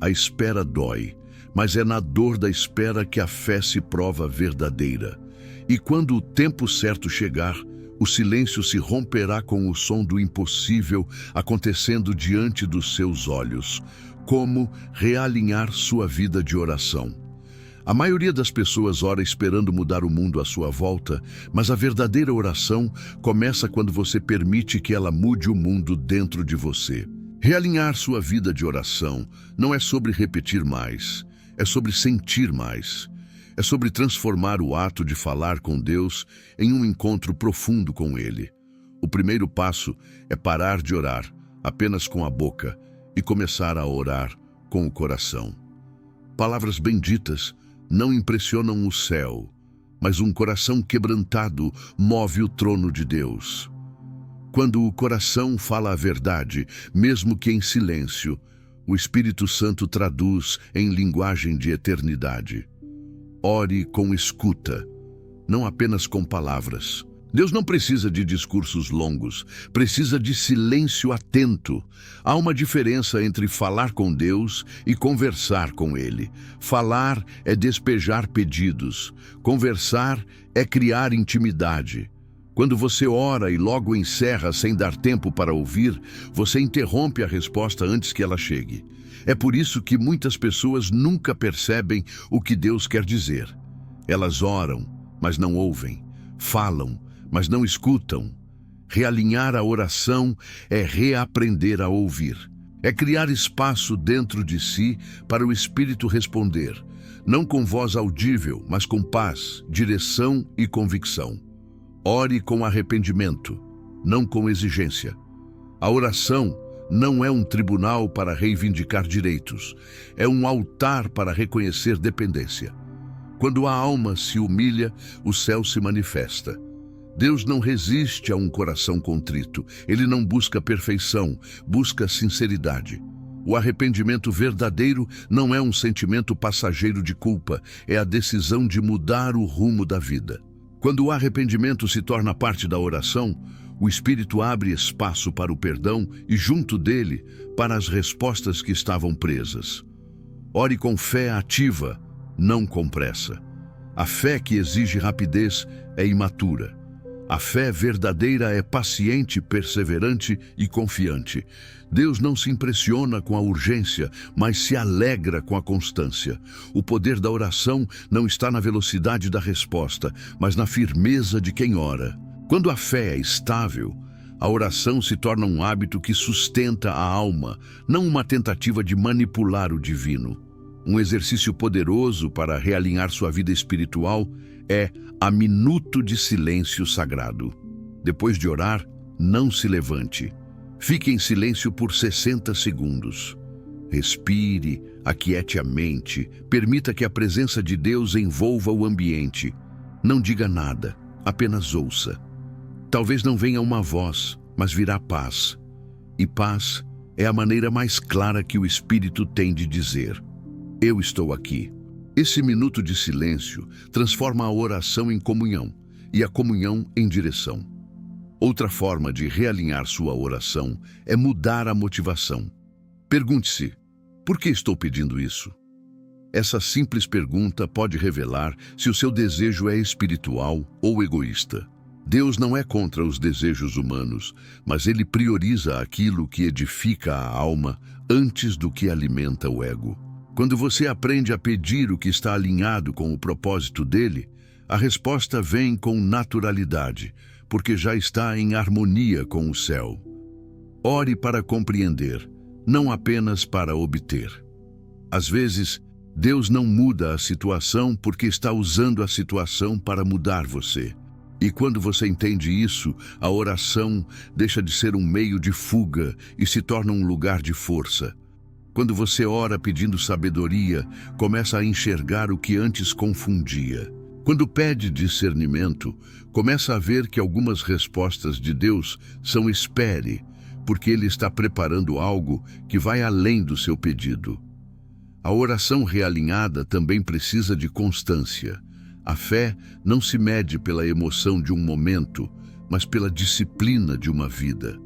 A espera dói, mas é na dor da espera que a fé se prova verdadeira. E quando o tempo certo chegar, o silêncio se romperá com o som do impossível acontecendo diante dos seus olhos. Como realinhar sua vida de oração? A maioria das pessoas ora esperando mudar o mundo à sua volta, mas a verdadeira oração começa quando você permite que ela mude o mundo dentro de você. Realinhar sua vida de oração não é sobre repetir mais, é sobre sentir mais. É sobre transformar o ato de falar com Deus em um encontro profundo com Ele. O primeiro passo é parar de orar apenas com a boca e começar a orar com o coração. Palavras benditas não impressionam o céu, mas um coração quebrantado move o trono de Deus. Quando o coração fala a verdade, mesmo que em silêncio, o Espírito Santo traduz em linguagem de eternidade. Ore com escuta, não apenas com palavras. Deus não precisa de discursos longos, precisa de silêncio atento. Há uma diferença entre falar com Deus e conversar com Ele. Falar é despejar pedidos, conversar é criar intimidade. Quando você ora e logo encerra sem dar tempo para ouvir, você interrompe a resposta antes que ela chegue. É por isso que muitas pessoas nunca percebem o que Deus quer dizer. Elas oram, mas não ouvem. Falam, mas não escutam. Realinhar a oração é reaprender a ouvir. É criar espaço dentro de si para o Espírito responder, não com voz audível, mas com paz, direção e convicção. Ore com arrependimento, não com exigência. A oração não é um tribunal para reivindicar direitos, é um altar para reconhecer dependência. Quando a alma se humilha, o céu se manifesta. Deus não resiste a um coração contrito, ele não busca perfeição, busca sinceridade. O arrependimento verdadeiro não é um sentimento passageiro de culpa, é a decisão de mudar o rumo da vida. Quando o arrependimento se torna parte da oração, o Espírito abre espaço para o perdão e, junto dele, para as respostas que estavam presas. Ore com fé ativa, não com pressa. A fé que exige rapidez é imatura. A fé verdadeira é paciente, perseverante e confiante. Deus não se impressiona com a urgência, mas se alegra com a constância. O poder da oração não está na velocidade da resposta, mas na firmeza de quem ora. Quando a fé é estável, a oração se torna um hábito que sustenta a alma, não uma tentativa de manipular o divino. Um exercício poderoso para realinhar sua vida espiritual é a minuto de silêncio sagrado. Depois de orar, não se levante. Fique em silêncio por 60 segundos. Respire, aquiete a mente, permita que a presença de Deus envolva o ambiente. Não diga nada, apenas ouça. Talvez não venha uma voz, mas virá paz. E paz é a maneira mais clara que o Espírito tem de dizer: eu estou aqui. Esse minuto de silêncio transforma a oração em comunhão e a comunhão em direção. Outra forma de realinhar sua oração é mudar a motivação. Pergunte-se: por que estou pedindo isso? Essa simples pergunta pode revelar se o seu desejo é espiritual ou egoísta. Deus não é contra os desejos humanos, mas Ele prioriza aquilo que edifica a alma antes do que alimenta o ego. Quando você aprende a pedir o que está alinhado com o propósito dele, a resposta vem com naturalidade, porque já está em harmonia com o céu. Ore para compreender, não apenas para obter. Às vezes, Deus não muda a situação porque está usando a situação para mudar você. E quando você entende isso, a oração deixa de ser um meio de fuga e se torna um lugar de força. Quando você ora pedindo sabedoria, começa a enxergar o que antes confundia. Quando pede discernimento, começa a ver que algumas respostas de Deus são espere, porque Ele está preparando algo que vai além do seu pedido. A oração realinhada também precisa de constância. A fé não se mede pela emoção de um momento, mas pela disciplina de uma vida.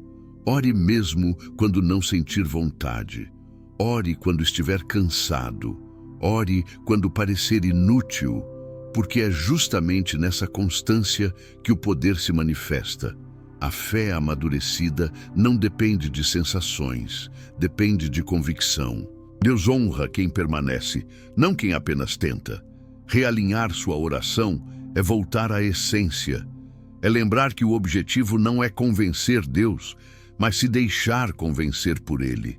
Ore mesmo quando não sentir vontade. Ore quando estiver cansado. Ore quando parecer inútil, porque é justamente nessa constância que o poder se manifesta. A fé amadurecida não depende de sensações, depende de convicção. Deus honra quem permanece, não quem apenas tenta. Realinhar sua oração é voltar à essência. É lembrar que o objetivo não é convencer Deus, mas se deixar convencer por Ele.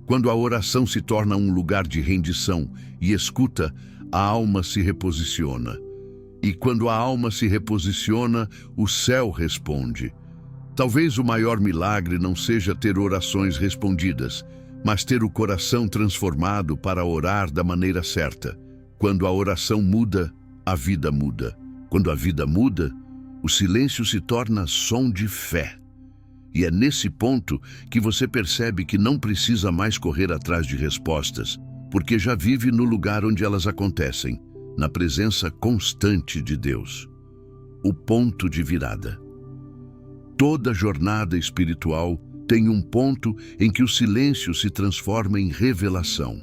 Quando a oração se torna um lugar de rendição e escuta, a alma se reposiciona. E quando a alma se reposiciona, o céu responde. Talvez o maior milagre não seja ter orações respondidas, mas ter o coração transformado para orar da maneira certa. Quando a oração muda, a vida muda. Quando a vida muda, o silêncio se torna som de fé. E é nesse ponto que você percebe que não precisa mais correr atrás de respostas, porque já vive no lugar onde elas acontecem, na presença constante de Deus. O ponto de virada. Toda jornada espiritual tem um ponto em que o silêncio se transforma em revelação.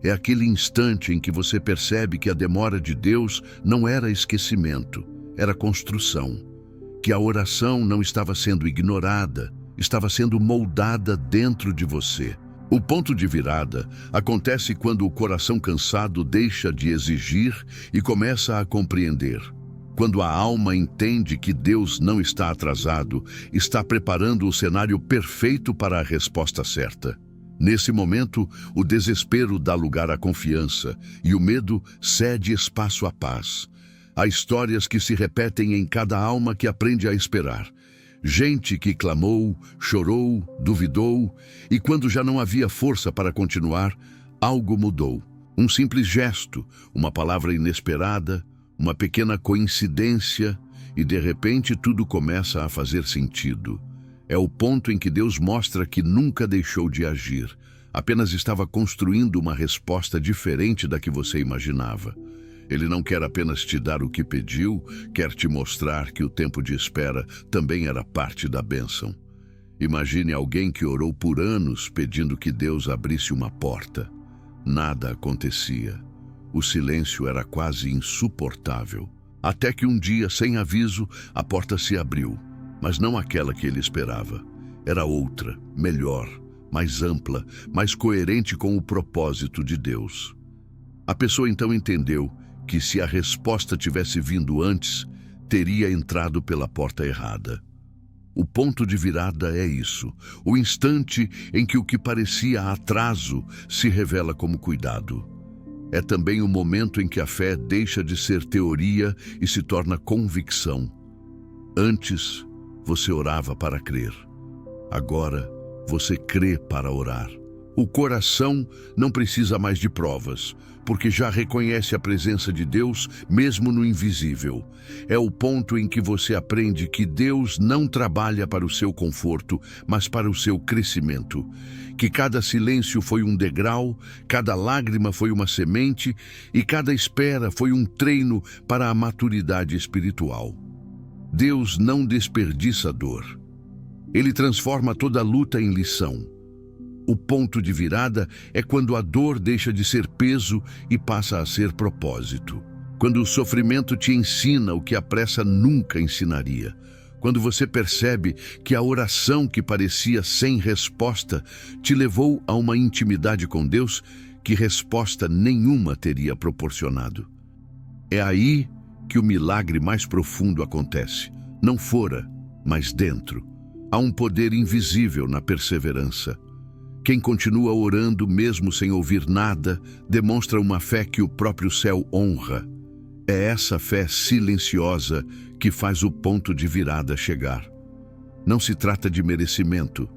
É aquele instante em que você percebe que a demora de Deus não era esquecimento, era construção. Que a oração não estava sendo ignorada, estava sendo moldada dentro de você. O ponto de virada acontece quando o coração cansado deixa de exigir e começa a compreender. Quando a alma entende que Deus não está atrasado, está preparando o cenário perfeito para a resposta certa. Nesse momento, o desespero dá lugar à confiança e o medo cede espaço à paz. Há histórias que se repetem em cada alma que aprende a esperar. Gente que clamou, chorou, duvidou, e quando já não havia força para continuar, algo mudou. Um simples gesto, uma palavra inesperada, uma pequena coincidência, e de repente tudo começa a fazer sentido. É o ponto em que Deus mostra que nunca deixou de agir, apenas estava construindo uma resposta diferente da que você imaginava. Ele não quer apenas te dar o que pediu, quer te mostrar que o tempo de espera também era parte da bênção. Imagine alguém que orou por anos pedindo que Deus abrisse uma porta. Nada acontecia. O silêncio era quase insuportável. Até que um dia, sem aviso, a porta se abriu. Mas não aquela que ele esperava. Era outra, melhor, mais ampla, mais coerente com o propósito de Deus. A pessoa então entendeu que se a resposta tivesse vindo antes, teria entrado pela porta errada. O ponto de virada é isso, o instante em que o que parecia atraso se revela como cuidado. É também o momento em que a fé deixa de ser teoria e se torna convicção. Antes, você orava para crer. Agora, você crê para orar. O coração não precisa mais de provas, porque já reconhece a presença de Deus, mesmo no invisível. É o ponto em que você aprende que Deus não trabalha para o seu conforto, mas para o seu crescimento. Que cada silêncio foi um degrau, cada lágrima foi uma semente e cada espera foi um treino para a maturidade espiritual. Deus não desperdiça dor. Ele transforma toda luta em lição. O ponto de virada é quando a dor deixa de ser peso e passa a ser propósito. Quando o sofrimento te ensina o que a pressa nunca ensinaria. Quando você percebe que a oração que parecia sem resposta te levou a uma intimidade com Deus que resposta nenhuma teria proporcionado. É aí que o milagre mais profundo acontece. Não fora, mas dentro. Há um poder invisível na perseverança. Quem continua orando mesmo sem ouvir nada, demonstra uma fé que o próprio céu honra. É essa fé silenciosa que faz o ponto de virada chegar. Não se trata de merecimento,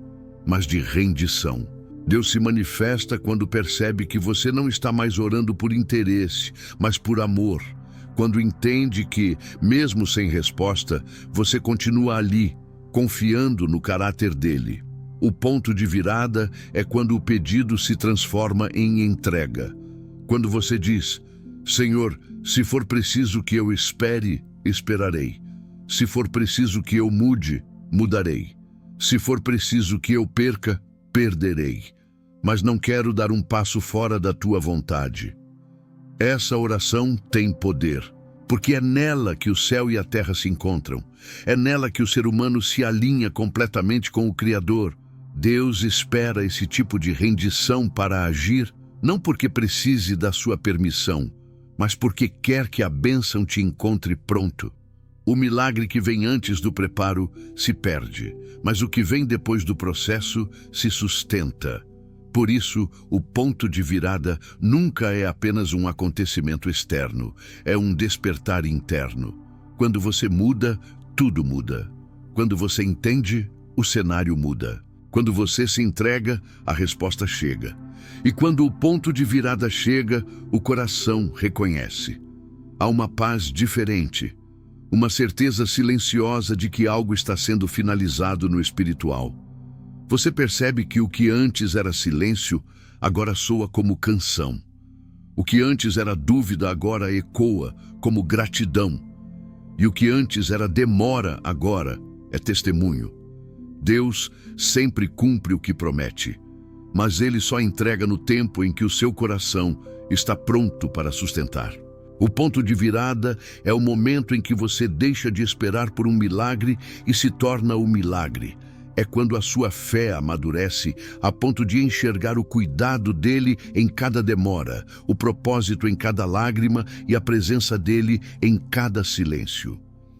mas de rendição. Deus se manifesta quando percebe que você não está mais orando por interesse, mas por amor. Quando entende que, mesmo sem resposta, você continua ali, confiando no caráter dele. O ponto de virada é quando o pedido se transforma em entrega. Quando você diz, Senhor, se for preciso que eu espere, esperarei. Se for preciso que eu mude, mudarei. Se for preciso que eu perca, perderei. Mas não quero dar um passo fora da tua vontade. Essa oração tem poder, porque é nela que o céu e a terra se encontram. É nela que o ser humano se alinha completamente com o Criador. Deus espera esse tipo de rendição para agir, não porque precise da sua permissão, mas porque quer que a bênção te encontre pronto. O milagre que vem antes do preparo se perde, mas o que vem depois do processo se sustenta. Por isso, o ponto de virada nunca é apenas um acontecimento externo, é um despertar interno. Quando você muda, tudo muda. Quando você entende, o cenário muda. Quando você se entrega, a resposta chega. E quando o ponto de virada chega, o coração reconhece. Há uma paz diferente, uma certeza silenciosa de que algo está sendo finalizado no espiritual. Você percebe que o que antes era silêncio, agora soa como canção. O que antes era dúvida, agora ecoa como gratidão. E o que antes era demora, agora é testemunho. Deus sempre cumpre o que promete, mas Ele só entrega no tempo em que o seu coração está pronto para sustentar. O ponto de virada é o momento em que você deixa de esperar por um milagre e se torna o milagre. É quando a sua fé amadurece a ponto de enxergar o cuidado dele em cada demora, o propósito em cada lágrima e a presença dele em cada silêncio.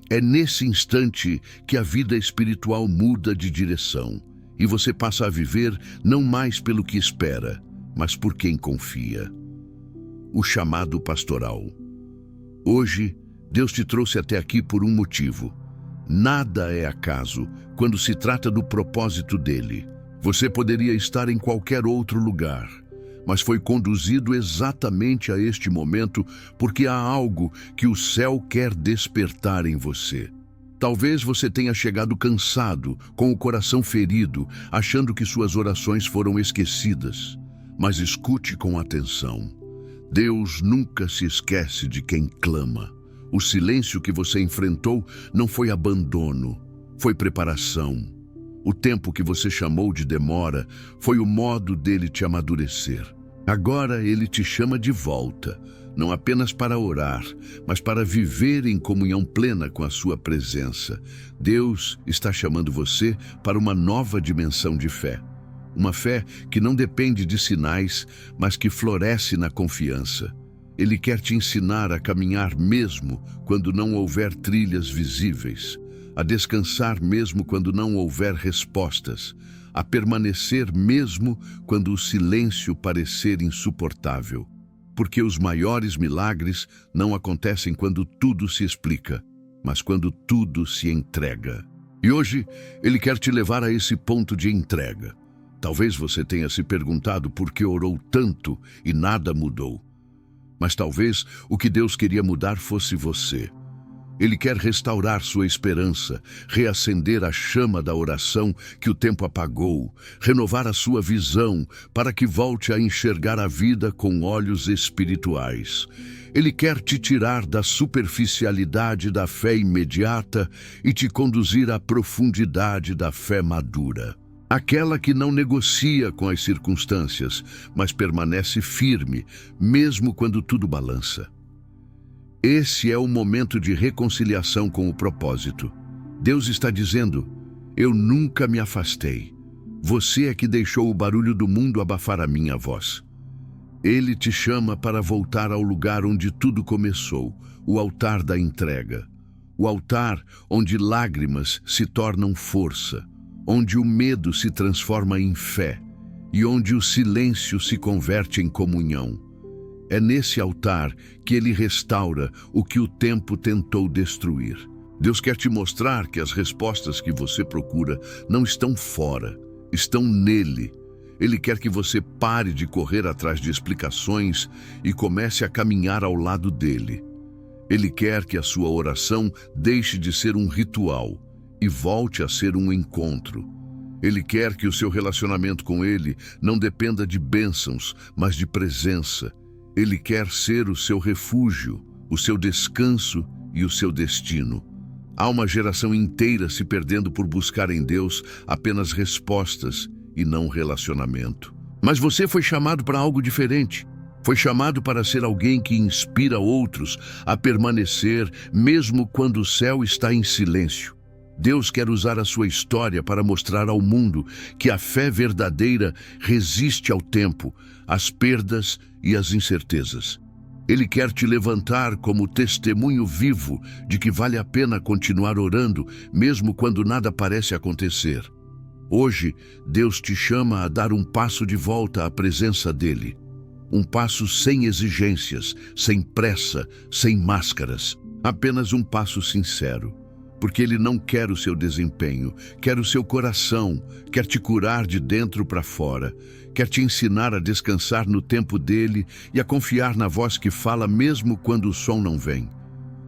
É nesse instante que a vida espiritual muda de direção e você passa a viver não mais pelo que espera, mas por quem confia. O chamado pastoral. Hoje, Deus te trouxe até aqui por um motivo. Nada é acaso quando se trata do propósito dele. Você poderia estar em qualquer outro lugar, mas foi conduzido exatamente a este momento porque há algo que o céu quer despertar em você. Talvez você tenha chegado cansado, com o coração ferido, achando que suas orações foram esquecidas. Mas escute com atenção. Deus nunca se esquece de quem clama. O silêncio que você enfrentou não foi abandono, foi preparação. O tempo que você chamou de demora foi o modo dele te amadurecer. Agora ele te chama de volta, não apenas para orar, mas para viver em comunhão plena com a sua presença. Deus está chamando você para uma nova dimensão de fé. Uma fé que não depende de sinais, mas que floresce na confiança. Ele quer te ensinar a caminhar mesmo quando não houver trilhas visíveis, a descansar mesmo quando não houver respostas, a permanecer mesmo quando o silêncio parecer insuportável. Porque os maiores milagres não acontecem quando tudo se explica, mas quando tudo se entrega. E hoje, Ele quer te levar a esse ponto de entrega. Talvez você tenha se perguntado por que orou tanto e nada mudou. Mas talvez o que Deus queria mudar fosse você. Ele quer restaurar sua esperança, reacender a chama da oração que o tempo apagou, renovar a sua visão para que volte a enxergar a vida com olhos espirituais. Ele quer te tirar da superficialidade da fé imediata e te conduzir à profundidade da fé madura. Aquela que não negocia com as circunstâncias, mas permanece firme, mesmo quando tudo balança. Esse é o momento de reconciliação com o propósito. Deus está dizendo: eu nunca me afastei. Você é que deixou o barulho do mundo abafar a minha voz. Ele te chama para voltar ao lugar onde tudo começou, o altar da entrega. O altar onde lágrimas se tornam força, onde o medo se transforma em fé e onde o silêncio se converte em comunhão. É nesse altar que Ele restaura o que o tempo tentou destruir. Deus quer te mostrar que as respostas que você procura não estão fora, estão nele. Ele quer que você pare de correr atrás de explicações e comece a caminhar ao lado dele. Ele quer que a sua oração deixe de ser um ritual e volte a ser um encontro. Ele quer que o seu relacionamento com Ele não dependa de bênçãos, mas de presença. Ele quer ser o seu refúgio, o seu descanso e o seu destino. Há uma geração inteira se perdendo por buscar em Deus apenas respostas e não relacionamento. Mas você foi chamado para algo diferente. Foi chamado para ser alguém que inspira outros a permanecer mesmo quando o céu está em silêncio. Deus quer usar a sua história para mostrar ao mundo que a fé verdadeira resiste ao tempo, às perdas e às incertezas. Ele quer te levantar como testemunho vivo de que vale a pena continuar orando, mesmo quando nada parece acontecer. Hoje, Deus te chama a dar um passo de volta à presença dele. Um passo sem exigências, sem pressa, sem máscaras. Apenas um passo sincero. Porque Ele não quer o seu desempenho, quer o seu coração, quer te curar de dentro para fora, quer te ensinar a descansar no tempo dele e a confiar na voz que fala mesmo quando o som não vem.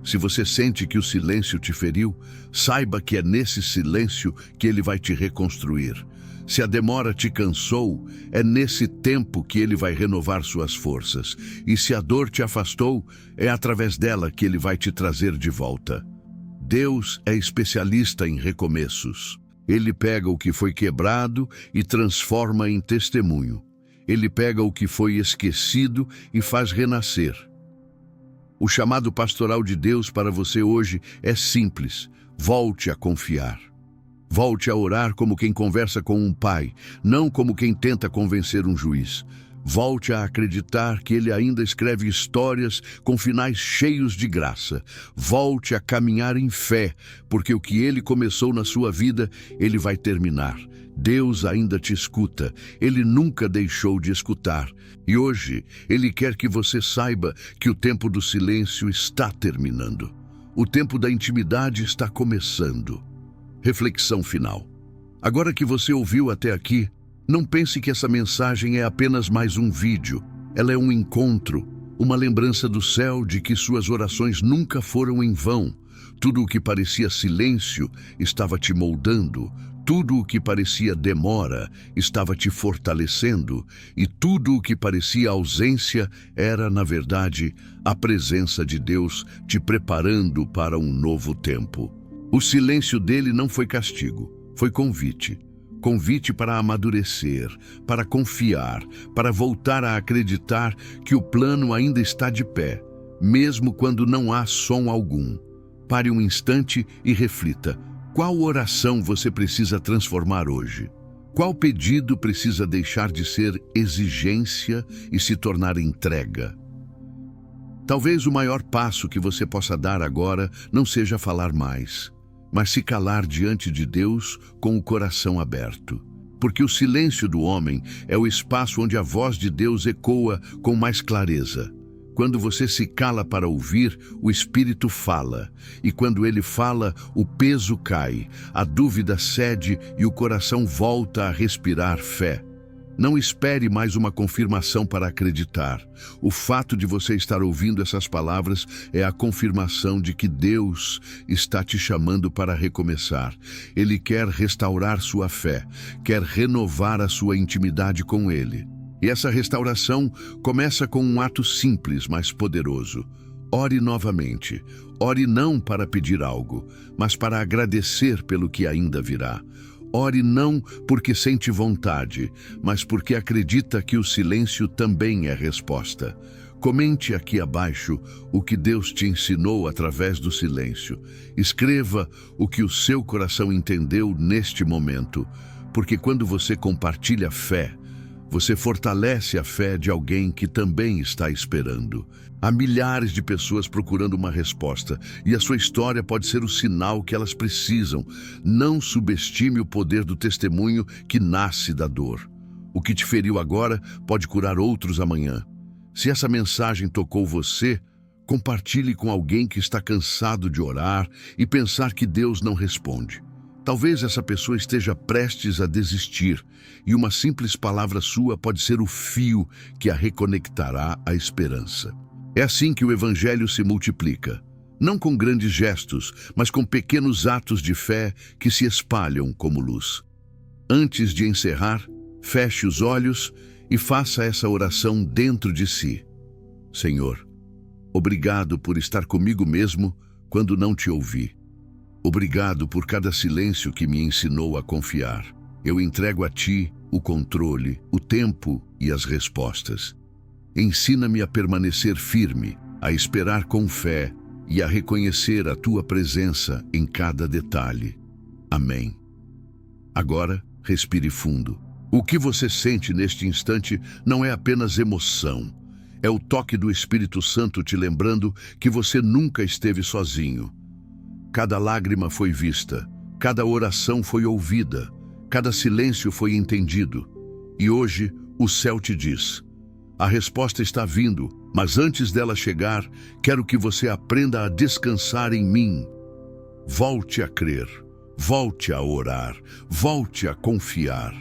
Se você sente que o silêncio te feriu, saiba que é nesse silêncio que Ele vai te reconstruir. Se a demora te cansou, é nesse tempo que Ele vai renovar suas forças. E se a dor te afastou, é através dela que Ele vai te trazer de volta. Deus é especialista em recomeços. Ele pega o que foi quebrado e transforma em testemunho. Ele pega o que foi esquecido e faz renascer. O chamado pastoral de Deus para você hoje é simples. Volte a confiar. Volte a orar como quem conversa com um pai, não como quem tenta convencer um juiz. Volte a acreditar que Ele ainda escreve histórias com finais cheios de graça. Volte a caminhar em fé, porque o que Ele começou na sua vida, Ele vai terminar. Deus ainda te escuta. Ele nunca deixou de escutar. E hoje, Ele quer que você saiba que o tempo do silêncio está terminando. O tempo da intimidade está começando. Reflexão final. Agora que você ouviu até aqui, não pense que essa mensagem é apenas mais um vídeo. Ela é um encontro, uma lembrança do céu de que suas orações nunca foram em vão. Tudo o que parecia silêncio estava te moldando. Tudo o que parecia demora estava te fortalecendo. E tudo o que parecia ausência era, na verdade, a presença de Deus te preparando para um novo tempo. O silêncio dele não foi castigo, foi convite. Convite para amadurecer, para confiar, para voltar a acreditar que o plano ainda está de pé, mesmo quando não há som algum. Pare um instante e reflita. Qual oração você precisa transformar hoje? Qual pedido precisa deixar de ser exigência e se tornar entrega? Talvez o maior passo que você possa dar agora não seja falar mais, mas se calar diante de Deus com o coração aberto. Porque o silêncio do homem é o espaço onde a voz de Deus ecoa com mais clareza. Quando você se cala para ouvir, o Espírito fala. E quando ele fala, o peso cai, a dúvida cede e o coração volta a respirar fé. Não espere mais uma confirmação para acreditar. O fato de você estar ouvindo essas palavras é a confirmação de que Deus está te chamando para recomeçar. Ele quer restaurar sua fé, quer renovar a sua intimidade com Ele. E essa restauração começa com um ato simples, mas poderoso. Ore novamente. Ore não para pedir algo, mas para agradecer pelo que ainda virá. Ore não porque sente vontade, mas porque acredita que o silêncio também é resposta. Comente aqui abaixo o que Deus te ensinou através do silêncio. Escreva o que o seu coração entendeu neste momento, porque quando você compartilha fé, você fortalece a fé de alguém que também está esperando. Há milhares de pessoas procurando uma resposta, e a sua história pode ser o sinal que elas precisam. Não subestime o poder do testemunho que nasce da dor. O que te feriu agora pode curar outros amanhã. Se essa mensagem tocou você, compartilhe com alguém que está cansado de orar e pensar que Deus não responde. Talvez essa pessoa esteja prestes a desistir, e uma simples palavra sua pode ser o fio que a reconectará à esperança. É assim que o Evangelho se multiplica, não com grandes gestos, mas com pequenos atos de fé que se espalham como luz. Antes de encerrar, feche os olhos e faça essa oração dentro de si. Senhor, obrigado por estar comigo mesmo quando não te ouvi. Obrigado por cada silêncio que me ensinou a confiar. Eu entrego a Ti o controle, o tempo e as respostas. Ensina-me a permanecer firme, a esperar com fé e a reconhecer a Tua presença em cada detalhe. Amém. Agora, respire fundo. O que você sente neste instante não é apenas emoção. É o toque do Espírito Santo te lembrando que você nunca esteve sozinho. Cada lágrima foi vista, cada oração foi ouvida, cada silêncio foi entendido. E hoje o céu te diz: a resposta está vindo, mas antes dela chegar, quero que você aprenda a descansar em mim. Volte a crer, volte a orar, volte a confiar.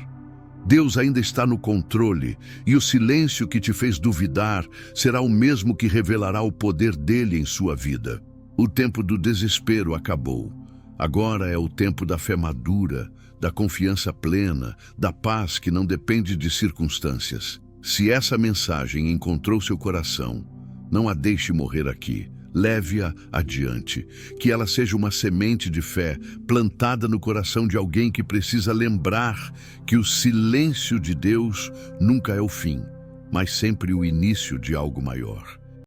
Deus ainda está no controle, e o silêncio que te fez duvidar será o mesmo que revelará o poder dele em sua vida. O tempo do desespero acabou. Agora é o tempo da fé madura, da confiança plena, da paz que não depende de circunstâncias. Se essa mensagem encontrou seu coração, não a deixe morrer aqui. Leve-a adiante. Que ela seja uma semente de fé plantada no coração de alguém que precisa lembrar que o silêncio de Deus nunca é o fim, mas sempre o início de algo maior.